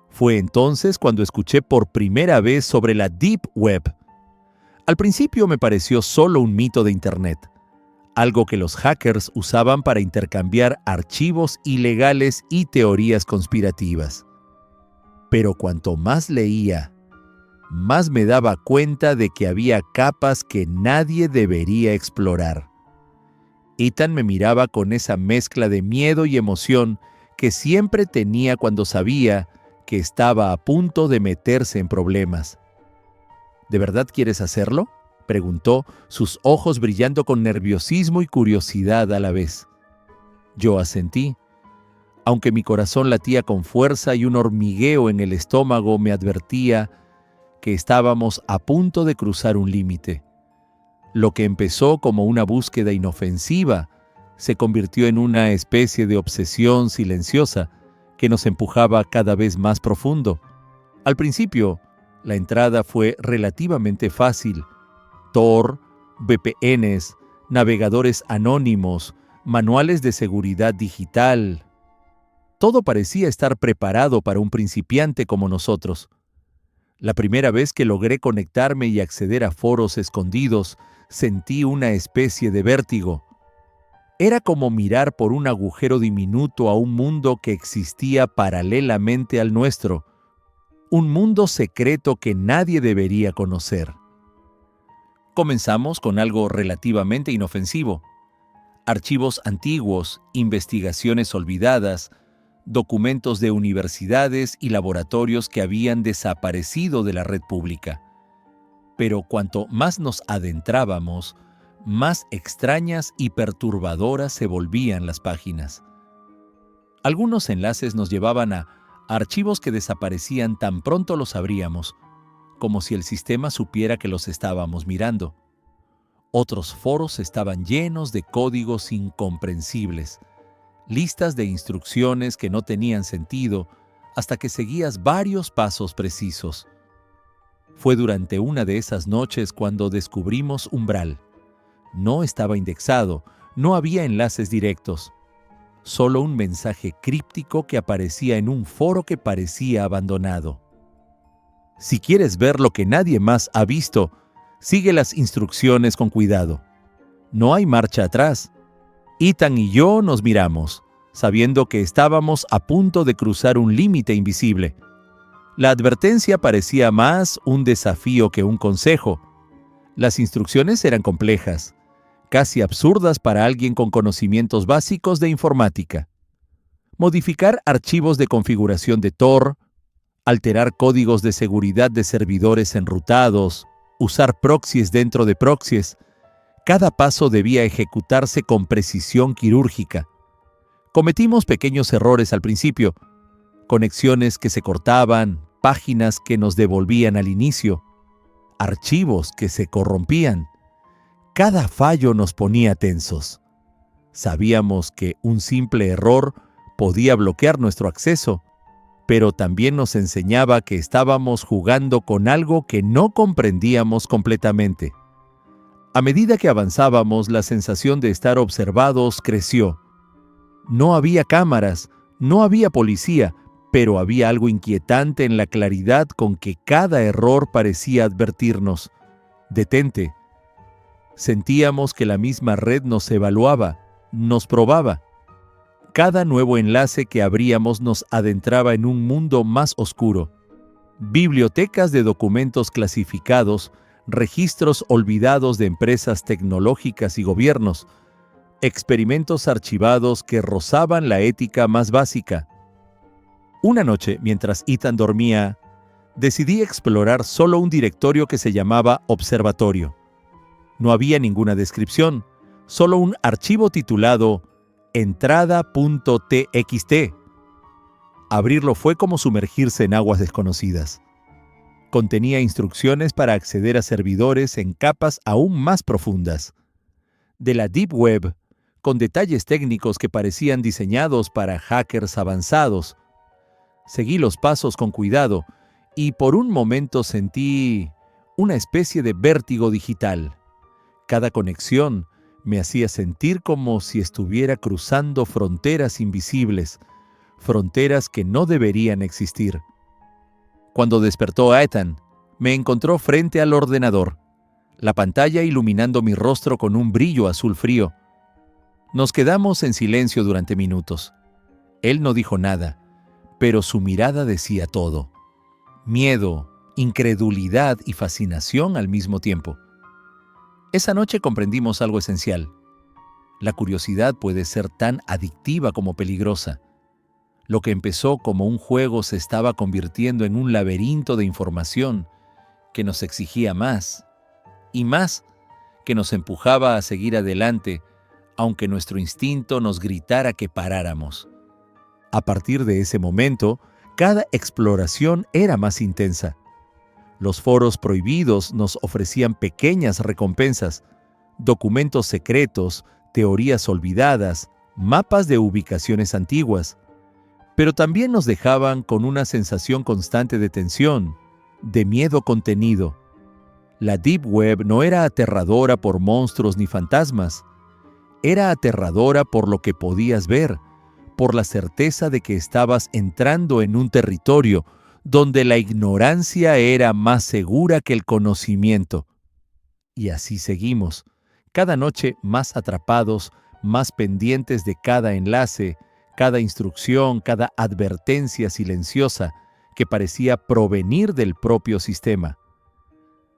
Fue entonces cuando escuché por primera vez sobre la Deep Web. Al principio me pareció solo un mito de Internet, algo que los hackers usaban para intercambiar archivos ilegales y teorías conspirativas. Pero cuanto más leía, más me daba cuenta de que había capas que nadie debería explorar. Ethan me miraba con esa mezcla de miedo y emoción que siempre tenía cuando sabía que estaba a punto de meterse en problemas. ¿De verdad quieres hacerlo?, preguntó, sus ojos brillando con nerviosismo y curiosidad a la vez. Yo asentí, aunque mi corazón latía con fuerza y un hormigueo en el estómago me advertía: que estábamos a punto de cruzar un límite. Lo que empezó como una búsqueda inofensiva se convirtió en una especie de obsesión silenciosa que nos empujaba cada vez más profundo. Al principio, la entrada fue relativamente fácil. Tor, VPNs, navegadores anónimos, manuales de seguridad digital. Todo parecía estar preparado para un principiante como nosotros. La primera vez que logré conectarme y acceder a foros escondidos, sentí una especie de vértigo. Era como mirar por un agujero diminuto a un mundo que existía paralelamente al nuestro, un mundo secreto que nadie debería conocer. Comenzamos con algo relativamente inofensivo. Archivos antiguos, investigaciones olvidadas, documentos de universidades y laboratorios que habían desaparecido de la red pública. Pero cuanto más nos adentrábamos, más extrañas y perturbadoras se volvían las páginas. Algunos enlaces nos llevaban a archivos que desaparecían tan pronto los abríamos, como si el sistema supiera que los estábamos mirando. Otros foros estaban llenos de códigos incomprensibles, listas de instrucciones que no tenían sentido hasta que seguías varios pasos precisos. Fue durante una de esas noches cuando descubrimos Umbral. No estaba indexado, no había enlaces directos, solo un mensaje críptico que aparecía en un foro que parecía abandonado. Si quieres ver lo que nadie más ha visto, sigue las instrucciones con cuidado. No hay marcha atrás. Ethan y yo nos miramos, sabiendo que estábamos a punto de cruzar un límite invisible. La advertencia parecía más un desafío que un consejo. Las instrucciones eran complejas, casi absurdas para alguien con conocimientos básicos de informática. Modificar archivos de configuración de Tor, alterar códigos de seguridad de servidores enrutados, usar proxies dentro de proxies. Cada paso debía ejecutarse con precisión quirúrgica. Cometimos pequeños errores al principio, conexiones que se cortaban, páginas que nos devolvían al inicio, archivos que se corrompían. Cada fallo nos ponía tensos. Sabíamos que un simple error podía bloquear nuestro acceso, pero también nos enseñaba que estábamos jugando con algo que no comprendíamos completamente. A medida que avanzábamos, la sensación de estar observados creció. No había cámaras, no había policía, pero había algo inquietante en la claridad con que cada error parecía advertirnos: detente. Sentíamos que la misma red nos evaluaba, nos probaba. Cada nuevo enlace que abríamos nos adentraba en un mundo más oscuro. Bibliotecas de documentos clasificados, registros olvidados de empresas tecnológicas y gobiernos, experimentos archivados que rozaban la ética más básica. Una noche, mientras Ethan dormía, decidí explorar solo un directorio que se llamaba Observatorio. No había ninguna descripción, solo un archivo titulado entrada.txt. Abrirlo fue como sumergirse en aguas desconocidas. Contenía instrucciones para acceder a servidores en capas aún más profundas. De la Deep Web, con detalles técnicos que parecían diseñados para hackers avanzados. Seguí los pasos con cuidado y por un momento sentí una especie de vértigo digital. Cada conexión me hacía sentir como si estuviera cruzando fronteras invisibles, fronteras que no deberían existir. Cuando despertó Ethan, me encontró frente al ordenador, la pantalla iluminando mi rostro con un brillo azul frío. Nos quedamos en silencio durante minutos. Él no dijo nada, pero su mirada decía todo. Miedo, incredulidad y fascinación al mismo tiempo. Esa noche comprendimos algo esencial. La curiosidad puede ser tan adictiva como peligrosa. Lo que empezó como un juego se estaba convirtiendo en un laberinto de información que nos exigía más y más, que nos empujaba a seguir adelante, aunque nuestro instinto nos gritara que paráramos. A partir de ese momento, cada exploración era más intensa. Los foros prohibidos nos ofrecían pequeñas recompensas, documentos secretos, teorías olvidadas, mapas de ubicaciones antiguas, pero también nos dejaban con una sensación constante de tensión, de miedo contenido. La Deep Web no era aterradora por monstruos ni fantasmas, era aterradora por lo que podías ver, por la certeza de que estabas entrando en un territorio donde la ignorancia era más segura que el conocimiento. Y así seguimos, cada noche más atrapados, más pendientes de cada enlace, cada instrucción, cada advertencia silenciosa que parecía provenir del propio sistema.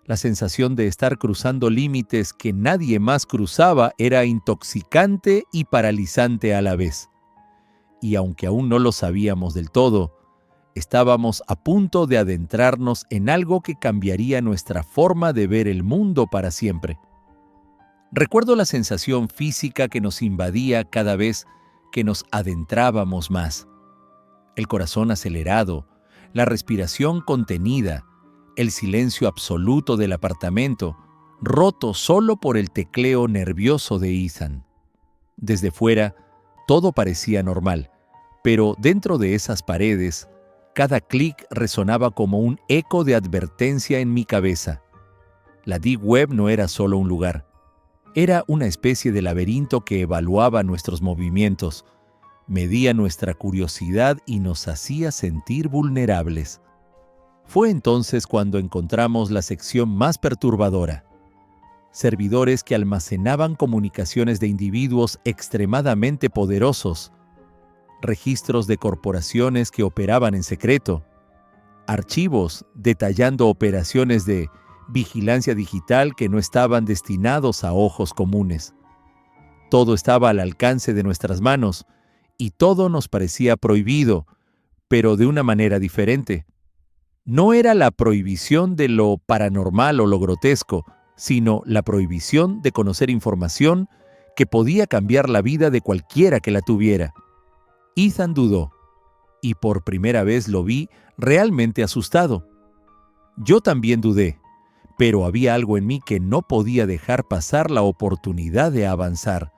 La sensación de estar cruzando límites que nadie más cruzaba era intoxicante y paralizante a la vez. Y aunque aún no lo sabíamos del todo, estábamos a punto de adentrarnos en algo que cambiaría nuestra forma de ver el mundo para siempre. Recuerdo la sensación física que nos invadía cada vez que nos adentrábamos más. El corazón acelerado, la respiración contenida, el silencio absoluto del apartamento, roto solo por el tecleo nervioso de Ethan. Desde fuera, todo parecía normal, pero dentro de esas paredes, cada clic resonaba como un eco de advertencia en mi cabeza. La Deep Web no era solo un lugar. Era una especie de laberinto que evaluaba nuestros movimientos, medía nuestra curiosidad y nos hacía sentir vulnerables. Fue entonces cuando encontramos la sección más perturbadora. Servidores que almacenaban comunicaciones de individuos extremadamente poderosos, registros de corporaciones que operaban en secreto, archivos detallando operaciones de vigilancia digital que no estaban destinados a ojos comunes. Todo estaba al alcance de nuestras manos y todo nos parecía prohibido, pero de una manera diferente. No era la prohibición de lo paranormal o lo grotesco, sino la prohibición de conocer información que podía cambiar la vida de cualquiera que la tuviera. Ethan dudó, y por primera vez lo vi realmente asustado. Yo también dudé, pero había algo en mí que no podía dejar pasar la oportunidad de avanzar.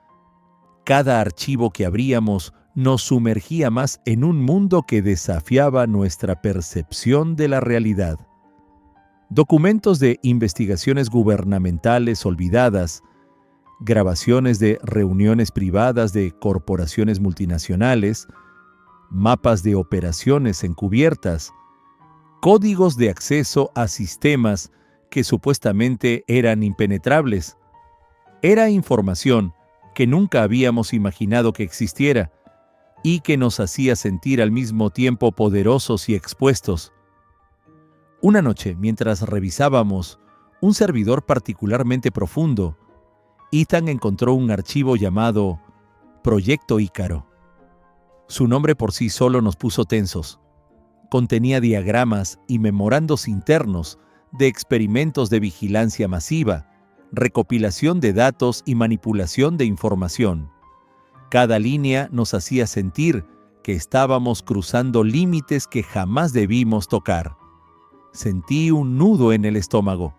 Cada archivo que abríamos nos sumergía más en un mundo que desafiaba nuestra percepción de la realidad. Documentos de investigaciones gubernamentales olvidadas, grabaciones de reuniones privadas de corporaciones multinacionales, mapas de operaciones encubiertas, códigos de acceso a sistemas que supuestamente eran impenetrables. Era información que nunca habíamos imaginado que existiera y que nos hacía sentir al mismo tiempo poderosos y expuestos. Una noche, mientras revisábamos un servidor particularmente profundo, Ethan encontró un archivo llamado Proyecto Ícaro. Su nombre por sí solo nos puso tensos. Contenía diagramas y memorandos internos de experimentos de vigilancia masiva, recopilación de datos y manipulación de información. Cada línea nos hacía sentir que estábamos cruzando límites que jamás debimos tocar. Sentí un nudo en el estómago.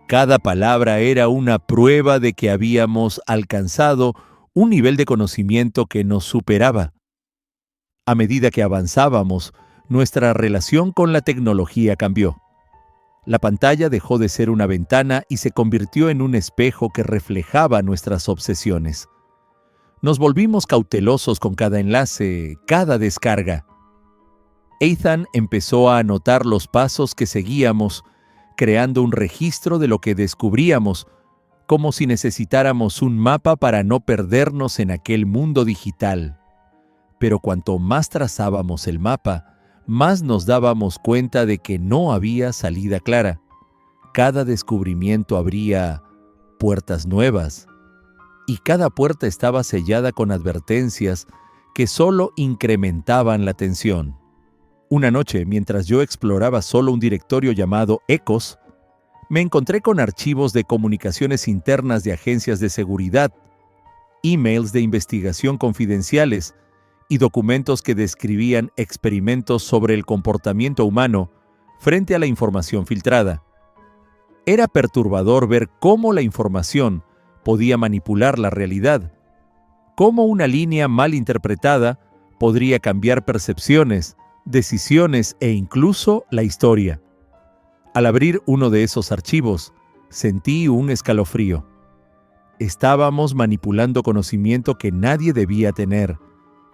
Cada palabra era una prueba de que habíamos alcanzado un nivel de conocimiento que nos superaba. A medida que avanzábamos, nuestra relación con la tecnología cambió. La pantalla dejó de ser una ventana y se convirtió en un espejo que reflejaba nuestras obsesiones. Nos volvimos cautelosos con cada enlace, cada descarga. Ethan empezó a anotar los pasos que seguíamos, creando un registro de lo que descubríamos, como si necesitáramos un mapa para no perdernos en aquel mundo digital. Pero cuanto más trazábamos el mapa, más nos dábamos cuenta de que no había salida clara. Cada descubrimiento abría puertas nuevas, y cada puerta estaba sellada con advertencias que solo incrementaban la tensión. Una noche, mientras yo exploraba solo un directorio llamado Ecos, me encontré con archivos de comunicaciones internas de agencias de seguridad, emails de investigación confidenciales y documentos que describían experimentos sobre el comportamiento humano frente a la información filtrada. Era perturbador ver cómo la información podía manipular la realidad, cómo una línea mal interpretada podría cambiar percepciones, decisiones e incluso la historia. Al abrir uno de esos archivos, sentí un escalofrío. Estábamos manipulando conocimiento que nadie debía tener,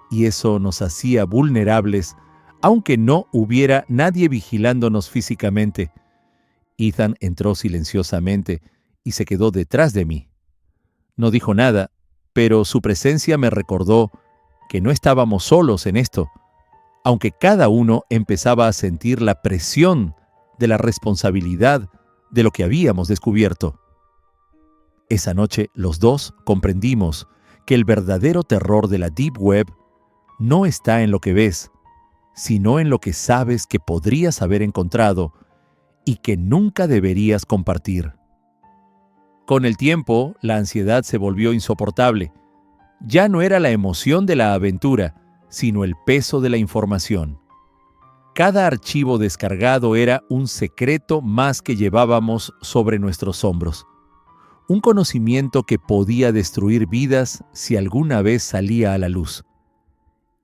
y eso nos hacía vulnerables, aunque no hubiera nadie vigilándonos físicamente. Ethan entró silenciosamente y se quedó detrás de mí. No dijo nada, pero su presencia me recordó que no estábamos solos en esto, aunque cada uno empezaba a sentir la presión de la responsabilidad de lo que habíamos descubierto. Esa noche los dos comprendimos que el verdadero terror de la Deep Web no está en lo que ves, sino en lo que sabes que podrías haber encontrado y que nunca deberías compartir. Con el tiempo, la ansiedad se volvió insoportable. Ya no era la emoción de la aventura, sino el peso de la información. Cada archivo descargado era un secreto más que llevábamos sobre nuestros hombros. Un conocimiento que podía destruir vidas si alguna vez salía a la luz.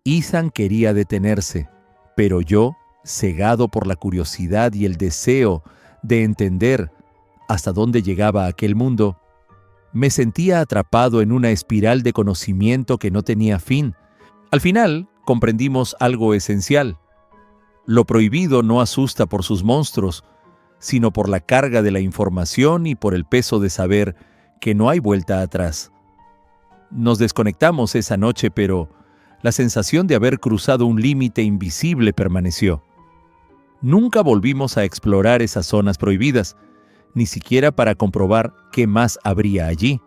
Ethan quería detenerse, pero yo, cegado por la curiosidad y el deseo de entender hasta dónde llegaba aquel mundo, me sentía atrapado en una espiral de conocimiento que no tenía fin. Al final, comprendimos algo esencial. Lo prohibido no asusta por sus monstruos, sino por la carga de la información y por el peso de saber que no hay vuelta atrás. Nos desconectamos esa noche, pero la sensación de haber cruzado un límite invisible permaneció. Nunca volvimos a explorar esas zonas prohibidas, ni siquiera para comprobar qué más habría allí.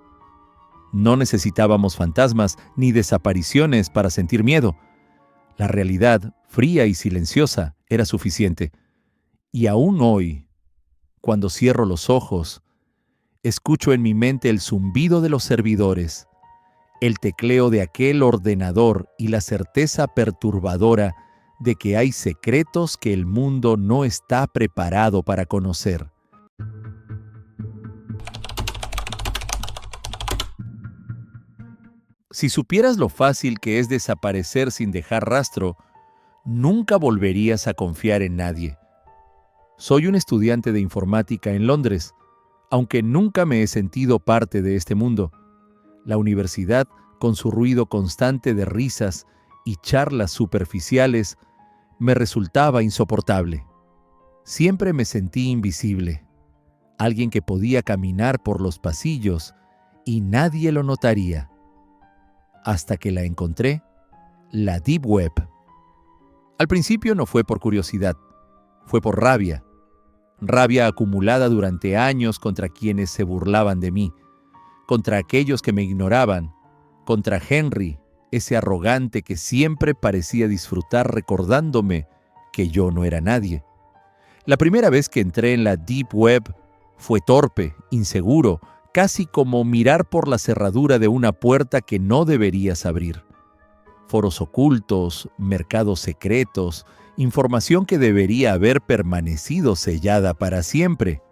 No necesitábamos fantasmas ni desapariciones para sentir miedo. La realidad, fría y silenciosa, era suficiente. Y aún hoy, cuando cierro los ojos, escucho en mi mente el zumbido de los servidores, el tecleo de aquel ordenador y la certeza perturbadora de que hay secretos que el mundo no está preparado para conocer. Si supieras lo fácil que es desaparecer sin dejar rastro, nunca volverías a confiar en nadie. Soy un estudiante de informática en Londres, aunque nunca me he sentido parte de este mundo. La universidad, con su ruido constante de risas y charlas superficiales, me resultaba insoportable. Siempre me sentí invisible, alguien que podía caminar por los pasillos y nadie lo notaría. Hasta que la encontré, la Deep Web. Al principio no fue por curiosidad, fue por rabia. Rabia acumulada durante años contra quienes se burlaban de mí, contra aquellos que me ignoraban, contra Henry, ese arrogante que siempre parecía disfrutar recordándome que yo no era nadie. La primera vez que entré en la Deep Web fue torpe, inseguro, casi como mirar por la cerradura de una puerta que no deberías abrir. Foros ocultos, mercados secretos, información que debería haber permanecido sellada para siempre.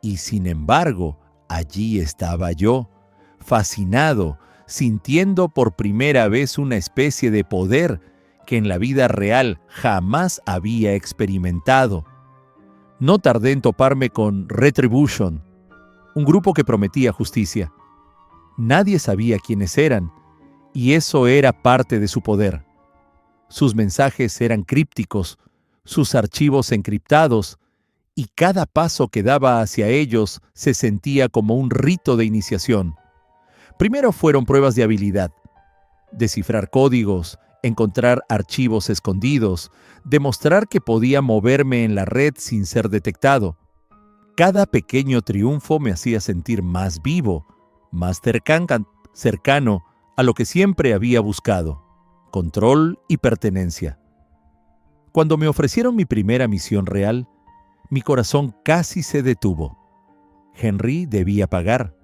Y sin embargo, allí estaba yo, fascinado, sintiendo por primera vez una especie de poder que en la vida real jamás había experimentado. No tardé en toparme con Retribution, un grupo que prometía justicia. Nadie sabía quiénes eran, y eso era parte de su poder. Sus mensajes eran crípticos, sus archivos encriptados, y cada paso que daba hacia ellos se sentía como un rito de iniciación. Primero fueron pruebas de habilidad, descifrar códigos, encontrar archivos escondidos, demostrar que podía moverme en la red sin ser detectado. Cada pequeño triunfo me hacía sentir más vivo, más cercano a lo que siempre había buscado: control y pertenencia. Cuando me ofrecieron mi primera misión real, mi corazón casi se detuvo. Henry debía pagar,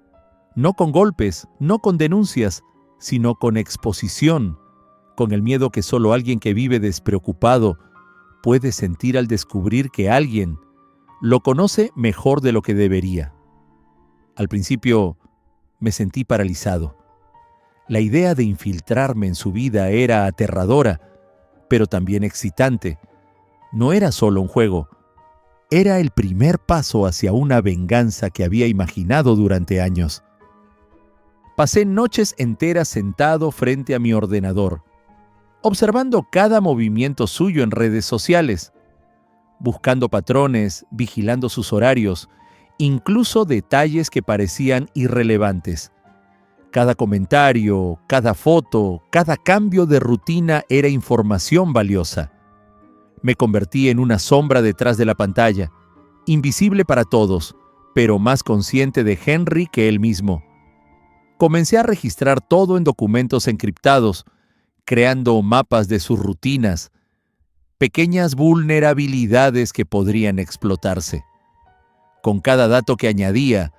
no con golpes, no con denuncias, sino con exposición, con el miedo que solo alguien que vive despreocupado puede sentir al descubrir que alguien lo conoce mejor de lo que debería. Al principio me sentí paralizado. La idea de infiltrarme en su vida era aterradora, pero también excitante. No era solo un juego, era el primer paso hacia una venganza que había imaginado durante años. Pasé noches enteras sentado frente a mi ordenador, observando cada movimiento suyo en redes sociales, buscando patrones, vigilando sus horarios, incluso detalles que parecían irrelevantes. Cada comentario, cada foto, cada cambio de rutina era información valiosa. Me convertí en una sombra detrás de la pantalla, invisible para todos, pero más consciente de Henry que él mismo. Comencé a registrar todo en documentos encriptados, creando mapas de sus rutinas, pequeñas vulnerabilidades que podrían explotarse. Con cada dato que añadía,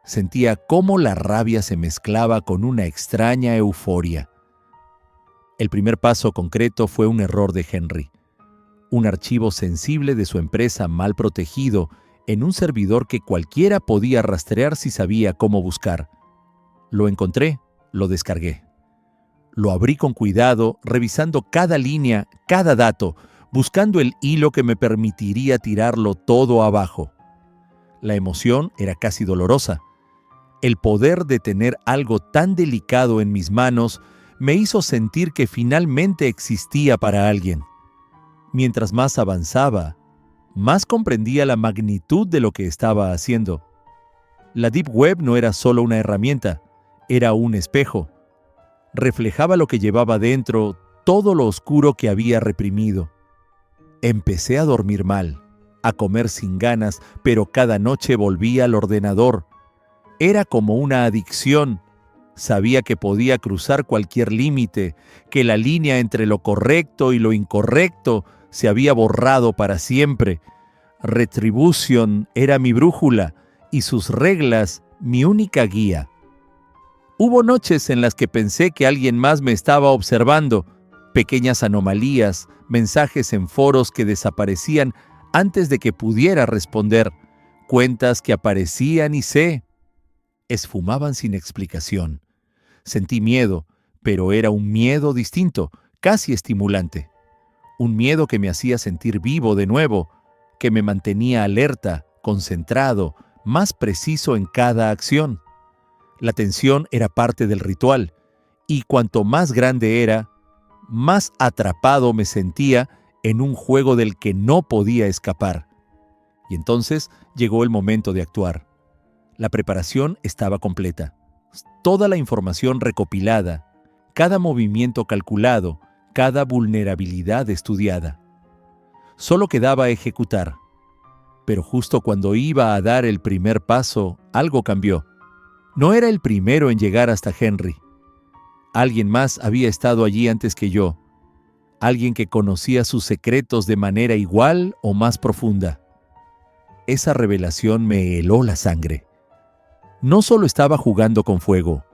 sentía cómo la rabia se mezclaba con una extraña euforia. El primer paso concreto fue un error de Henry. Un archivo sensible de su empresa mal protegido en un servidor que cualquiera podía rastrear si sabía cómo buscar. Lo encontré, lo descargué. Lo abrí con cuidado, revisando cada línea, cada dato, buscando el hilo que me permitiría tirarlo todo abajo. La emoción era casi dolorosa. El poder de tener algo tan delicado en mis manos me hizo sentir que finalmente existía para alguien. Mientras más avanzaba, más comprendía la magnitud de lo que estaba haciendo. La Deep Web no era solo una herramienta, era un espejo. Reflejaba lo que llevaba dentro, todo lo oscuro que había reprimido. Empecé a dormir mal, a comer sin ganas, pero cada noche volvía al ordenador. Era como una adicción. Sabía que podía cruzar cualquier límite, que la línea entre lo correcto y lo incorrecto se había borrado para siempre. Retribution era mi brújula y sus reglas mi única guía. Hubo noches en las que pensé que alguien más me estaba observando, pequeñas anomalías, mensajes en foros que desaparecían antes de que pudiera responder, cuentas que aparecían y se esfumaban sin explicación. Sentí miedo, pero era un miedo distinto, casi estimulante. Un miedo que me hacía sentir vivo de nuevo, que me mantenía alerta, concentrado, más preciso en cada acción. La tensión era parte del ritual, y cuanto más grande era, más atrapado me sentía en un juego del que no podía escapar. Y entonces llegó el momento de actuar. La preparación estaba completa. Toda la información recopilada, cada movimiento calculado, cada vulnerabilidad estudiada. Solo quedaba ejecutar. Pero justo cuando iba a dar el primer paso, algo cambió. No era el primero en llegar hasta Henry. Alguien más había estado allí antes que yo. Alguien que conocía sus secretos de manera igual o más profunda. Esa revelación me heló la sangre. No solo estaba jugando con fuego,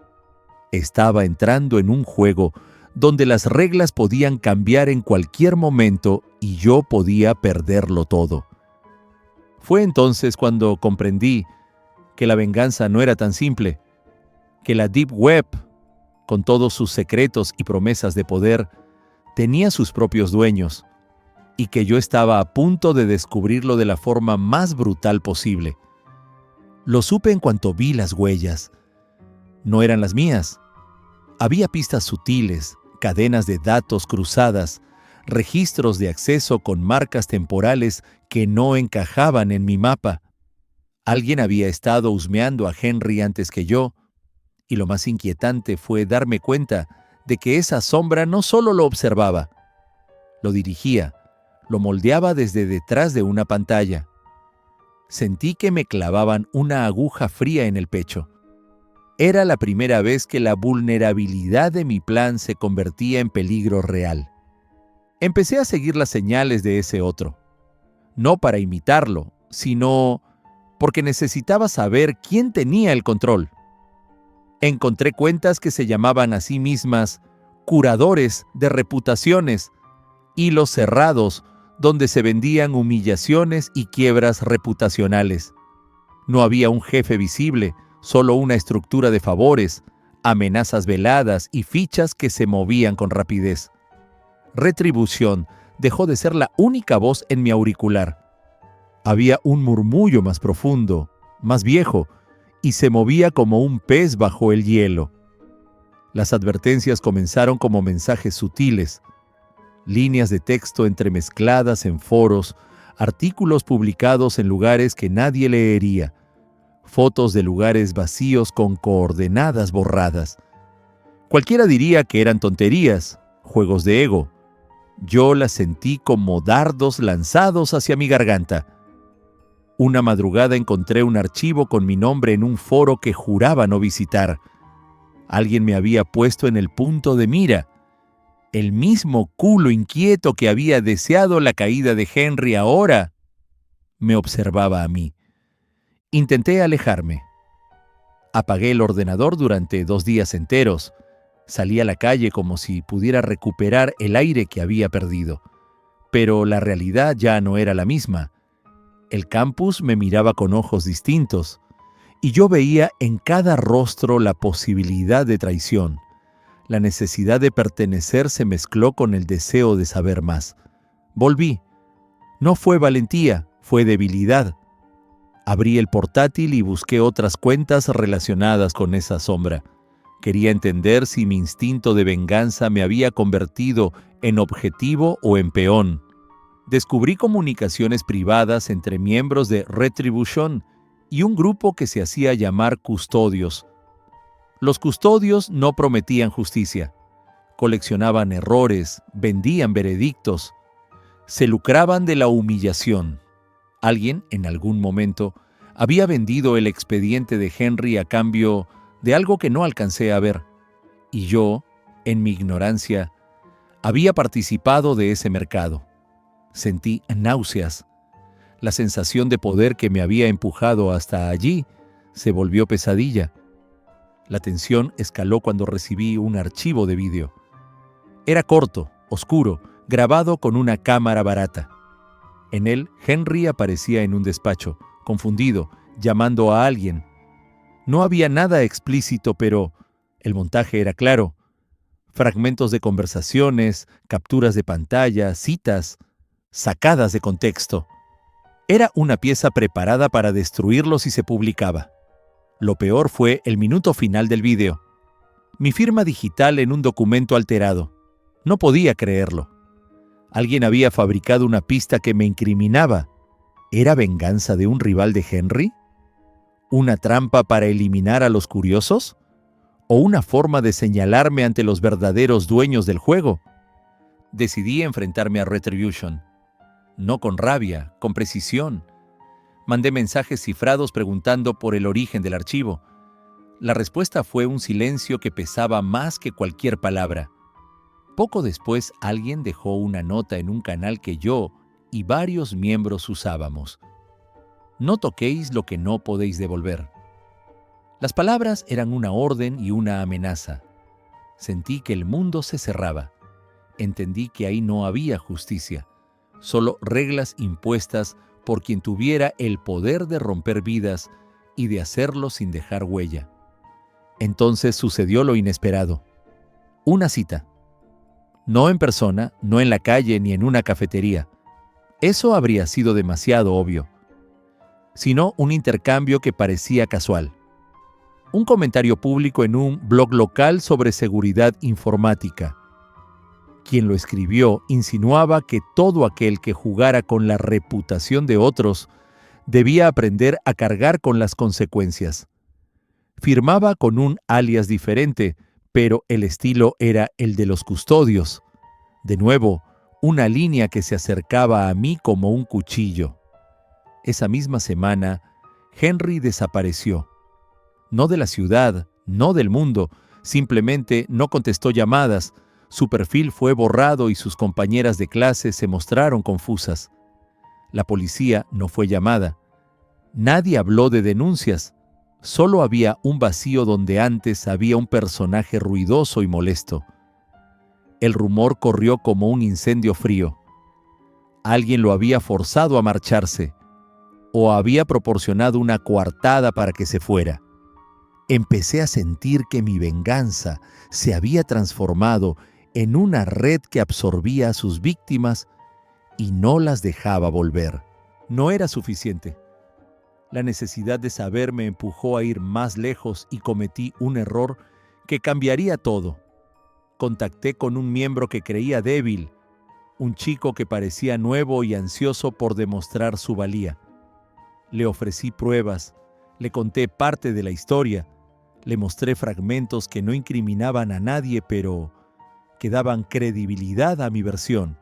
estaba entrando en un juego donde las reglas podían cambiar en cualquier momento y yo podía perderlo todo. Fue entonces cuando comprendí que la venganza no era tan simple, que la Deep Web, con todos sus secretos y promesas de poder, tenía sus propios dueños, y que yo estaba a punto de descubrirlo de la forma más brutal posible. Lo supe en cuanto vi las huellas. No eran las mías. Había pistas sutiles, cadenas de datos cruzadas, registros de acceso con marcas temporales que no encajaban en mi mapa. Alguien había estado husmeando a Henry antes que yo, y lo más inquietante fue darme cuenta de que esa sombra no solo lo observaba, lo dirigía, lo moldeaba desde detrás de una pantalla. Sentí que me clavaban una aguja fría en el pecho. Era la primera vez que la vulnerabilidad de mi plan se convertía en peligro real. Empecé a seguir las señales de ese otro, no para imitarlo, sino porque necesitaba saber quién tenía el control. Encontré cuentas que se llamaban a sí mismas curadores de reputaciones, hilos cerrados donde se vendían humillaciones y quiebras reputacionales. No había un jefe visible, solo una estructura de favores, amenazas veladas y fichas que se movían con rapidez. Retribución dejó de ser la única voz en mi auricular. Había un murmullo más profundo, más viejo, y se movía como un pez bajo el hielo. Las advertencias comenzaron como mensajes sutiles, líneas de texto entremezcladas en foros, artículos publicados en lugares que nadie leería, fotos de lugares vacíos con coordenadas borradas. Cualquiera diría que eran tonterías, juegos de ego. Yo las sentí como dardos lanzados hacia mi garganta. Una madrugada encontré un archivo con mi nombre en un foro que juraba no visitar. Alguien me había puesto en el punto de mira. El mismo culo inquieto que había deseado la caída de Henry ahora me observaba a mí. Intenté alejarme. Apagué el ordenador durante 2 días enteros. Salí a la calle como si pudiera recuperar el aire que había perdido. Pero la realidad ya no era la misma. El campus me miraba con ojos distintos, y yo veía en cada rostro la posibilidad de traición. La necesidad de pertenecer se mezcló con el deseo de saber más. Volví. No fue valentía, fue debilidad. Abrí el portátil y busqué otras cuentas relacionadas con esa sombra. Quería entender si mi instinto de venganza me había convertido en objetivo o en peón. Descubrí comunicaciones privadas entre miembros de Retribution y un grupo que se hacía llamar Custodios. Los custodios no prometían justicia. Coleccionaban errores, vendían veredictos. Se lucraban de la humillación. Alguien, en algún momento, había vendido el expediente de Henry a cambio de algo que no alcancé a ver. Y yo, en mi ignorancia, había participado de ese mercado. Sentí náuseas. La sensación de poder que me había empujado hasta allí se volvió pesadilla. La tensión escaló cuando recibí un archivo de vídeo. Era corto, oscuro, grabado con una cámara barata. En él, Henry aparecía en un despacho, confundido, llamando a alguien. No había nada explícito, pero el montaje era claro. Fragmentos de conversaciones, capturas de pantalla, citas, sacadas de contexto. Era una pieza preparada para destruirlo si se publicaba. Lo peor fue el minuto final del vídeo. Mi firma digital en un documento alterado. No podía creerlo. Alguien había fabricado una pista que me incriminaba. ¿Era venganza de un rival de Henry? ¿Una trampa para eliminar a los curiosos? ¿O una forma de señalarme ante los verdaderos dueños del juego? Decidí enfrentarme a Retribution. No con rabia, con precisión. Mandé mensajes cifrados preguntando por el origen del archivo. La respuesta fue un silencio que pesaba más que cualquier palabra. Poco después, alguien dejó una nota en un canal que yo y varios miembros usábamos. No toquéis lo que no podéis devolver. Las palabras eran una orden y una amenaza. Sentí que el mundo se cerraba. Entendí que ahí no había justicia, solo reglas impuestas por quien tuviera el poder de romper vidas y de hacerlo sin dejar huella. Entonces sucedió lo inesperado. Una cita. No en persona, no en la calle ni en una cafetería. Eso habría sido demasiado obvio. Sino un intercambio que parecía casual. Un comentario público en un blog local sobre seguridad informática. Quien lo escribió insinuaba que todo aquel que jugara con la reputación de otros debía aprender a cargar con las consecuencias. Firmaba con un alias diferente, pero el estilo era el de los custodios. De nuevo, una línea que se acercaba a mí como un cuchillo. Esa misma semana, Henry desapareció. No de la ciudad, no del mundo, simplemente no contestó llamadas. Su perfil fue borrado y sus compañeras de clase se mostraron confusas. La policía no fue llamada. Nadie habló de denuncias. Solo había un vacío donde antes había un personaje ruidoso y molesto. El rumor corrió como un incendio frío. Alguien lo había forzado a marcharse o había proporcionado una coartada para que se fuera. Empecé a sentir que mi venganza se había transformado en una red que absorbía a sus víctimas y no las dejaba volver. No era suficiente. La necesidad de saber me empujó a ir más lejos y cometí un error que cambiaría todo. Contacté con un miembro que creía débil, un chico que parecía nuevo y ansioso por demostrar su valía. Le ofrecí pruebas, le conté parte de la historia, le mostré fragmentos que no incriminaban a nadie, pero que daban credibilidad a mi versión.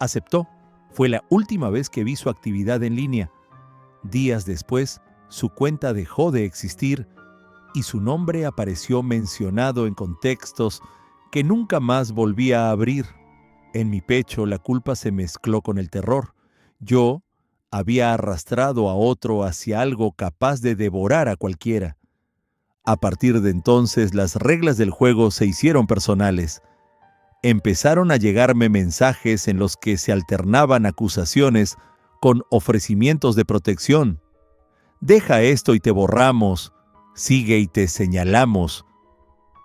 Aceptó. Fue la última vez que vi su actividad en línea. Días después, su cuenta dejó de existir y su nombre apareció mencionado en contextos que nunca más volví a abrir. En mi pecho la culpa se mezcló con el terror. Yo había arrastrado a otro hacia algo capaz de devorar a cualquiera. A partir de entonces, las reglas del juego se hicieron personales. Empezaron a llegarme mensajes en los que se alternaban acusaciones con ofrecimientos de protección. Deja esto y te borramos. Sigue y te señalamos.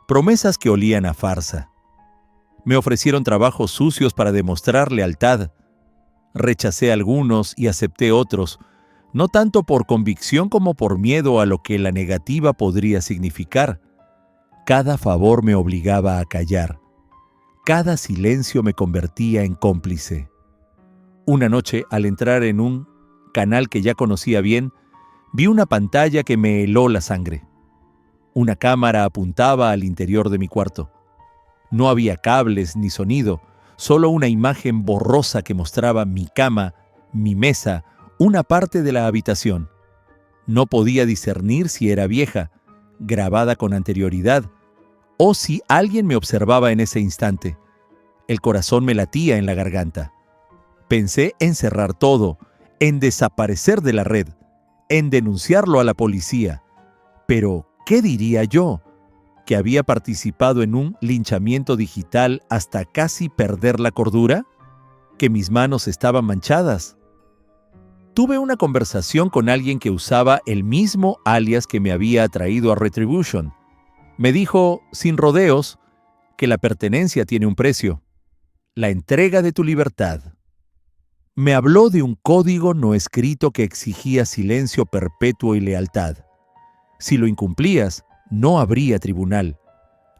Promesas que olían a farsa. Me ofrecieron trabajos sucios para demostrar lealtad. Rechacé algunos y acepté otros, no tanto por convicción como por miedo a lo que la negativa podría significar. Cada favor me obligaba a callar. Cada silencio me convertía en cómplice. Una noche, al entrar en un canal que ya conocía bien, vi una pantalla que me heló la sangre. Una cámara apuntaba al interior de mi cuarto. No había cables ni sonido, solo una imagen borrosa que mostraba mi cama, mi mesa, una parte de la habitación. No podía discernir si era vieja, grabada con anterioridad, o si alguien me observaba en ese instante. El corazón me latía en la garganta. Pensé en cerrar todo, en desaparecer de la red, en denunciarlo a la policía. Pero, ¿qué diría yo? ¿Que había participado en un linchamiento digital hasta casi perder la cordura? ¿Que mis manos estaban manchadas? Tuve una conversación con alguien que usaba el mismo alias que me había atraído a Retribution. Me dijo, sin rodeos, que la pertenencia tiene un precio: la entrega de tu libertad. Me habló de un código no escrito que exigía silencio perpetuo y lealtad. Si lo incumplías, no habría tribunal.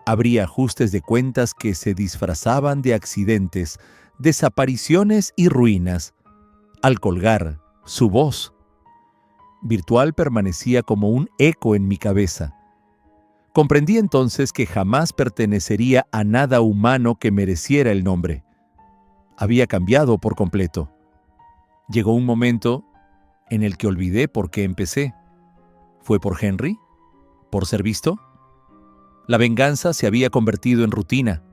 Habría ajustes de cuentas que se disfrazaban de accidentes, desapariciones y ruinas. Al colgar, su voz virtual permanecía como un eco en mi cabeza. Comprendí entonces que jamás pertenecería a nada humano que mereciera el nombre. Había cambiado por completo. Llegó un momento en el que olvidé por qué empecé. ¿Fue por Henry? ¿Por ser visto? La venganza se había convertido en rutina.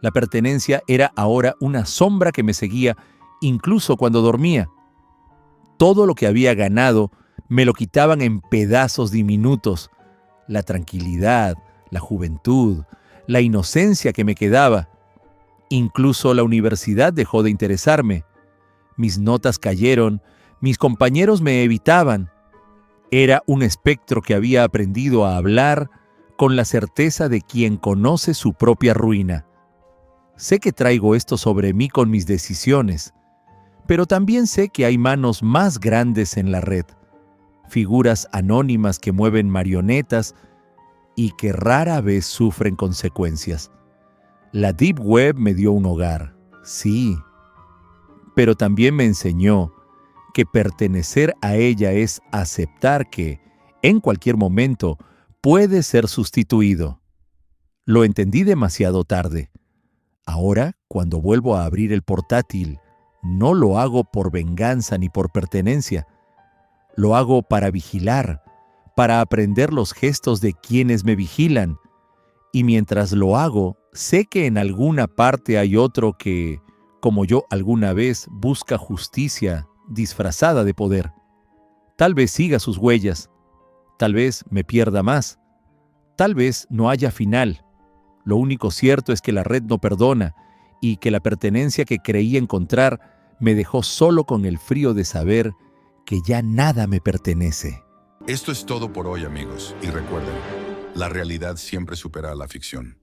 La pertenencia era ahora una sombra que me seguía incluso cuando dormía. Todo lo que había ganado me lo quitaban en pedazos diminutos. La tranquilidad, la juventud, la inocencia que me quedaba. Incluso la universidad dejó de interesarme. Mis notas cayeron, mis compañeros me evitaban. Era un espectro que había aprendido a hablar con la certeza de quien conoce su propia ruina. Sé que traigo esto sobre mí con mis decisiones, pero también sé que hay manos más grandes en la red, figuras anónimas que mueven marionetas y que rara vez sufren consecuencias. La Deep Web me dio un hogar, sí, pero también me enseñó que pertenecer a ella es aceptar que, en cualquier momento, puede ser sustituido. Lo entendí demasiado tarde. Ahora, cuando vuelvo a abrir el portátil, no lo hago por venganza ni por pertenencia. Lo hago para vigilar, para aprender los gestos de quienes me vigilan. Y mientras lo hago, sé que en alguna parte hay otro que, como yo alguna vez, busca justicia disfrazada de poder. Tal vez siga sus huellas, tal vez me pierda más, tal vez no haya final. Lo único cierto es que la red no perdona y que la pertenencia que creí encontrar Me dejó solo con el frío de saber que ya nada me pertenece. Esto es todo por hoy, amigos, y recuerden, la realidad siempre supera a la ficción.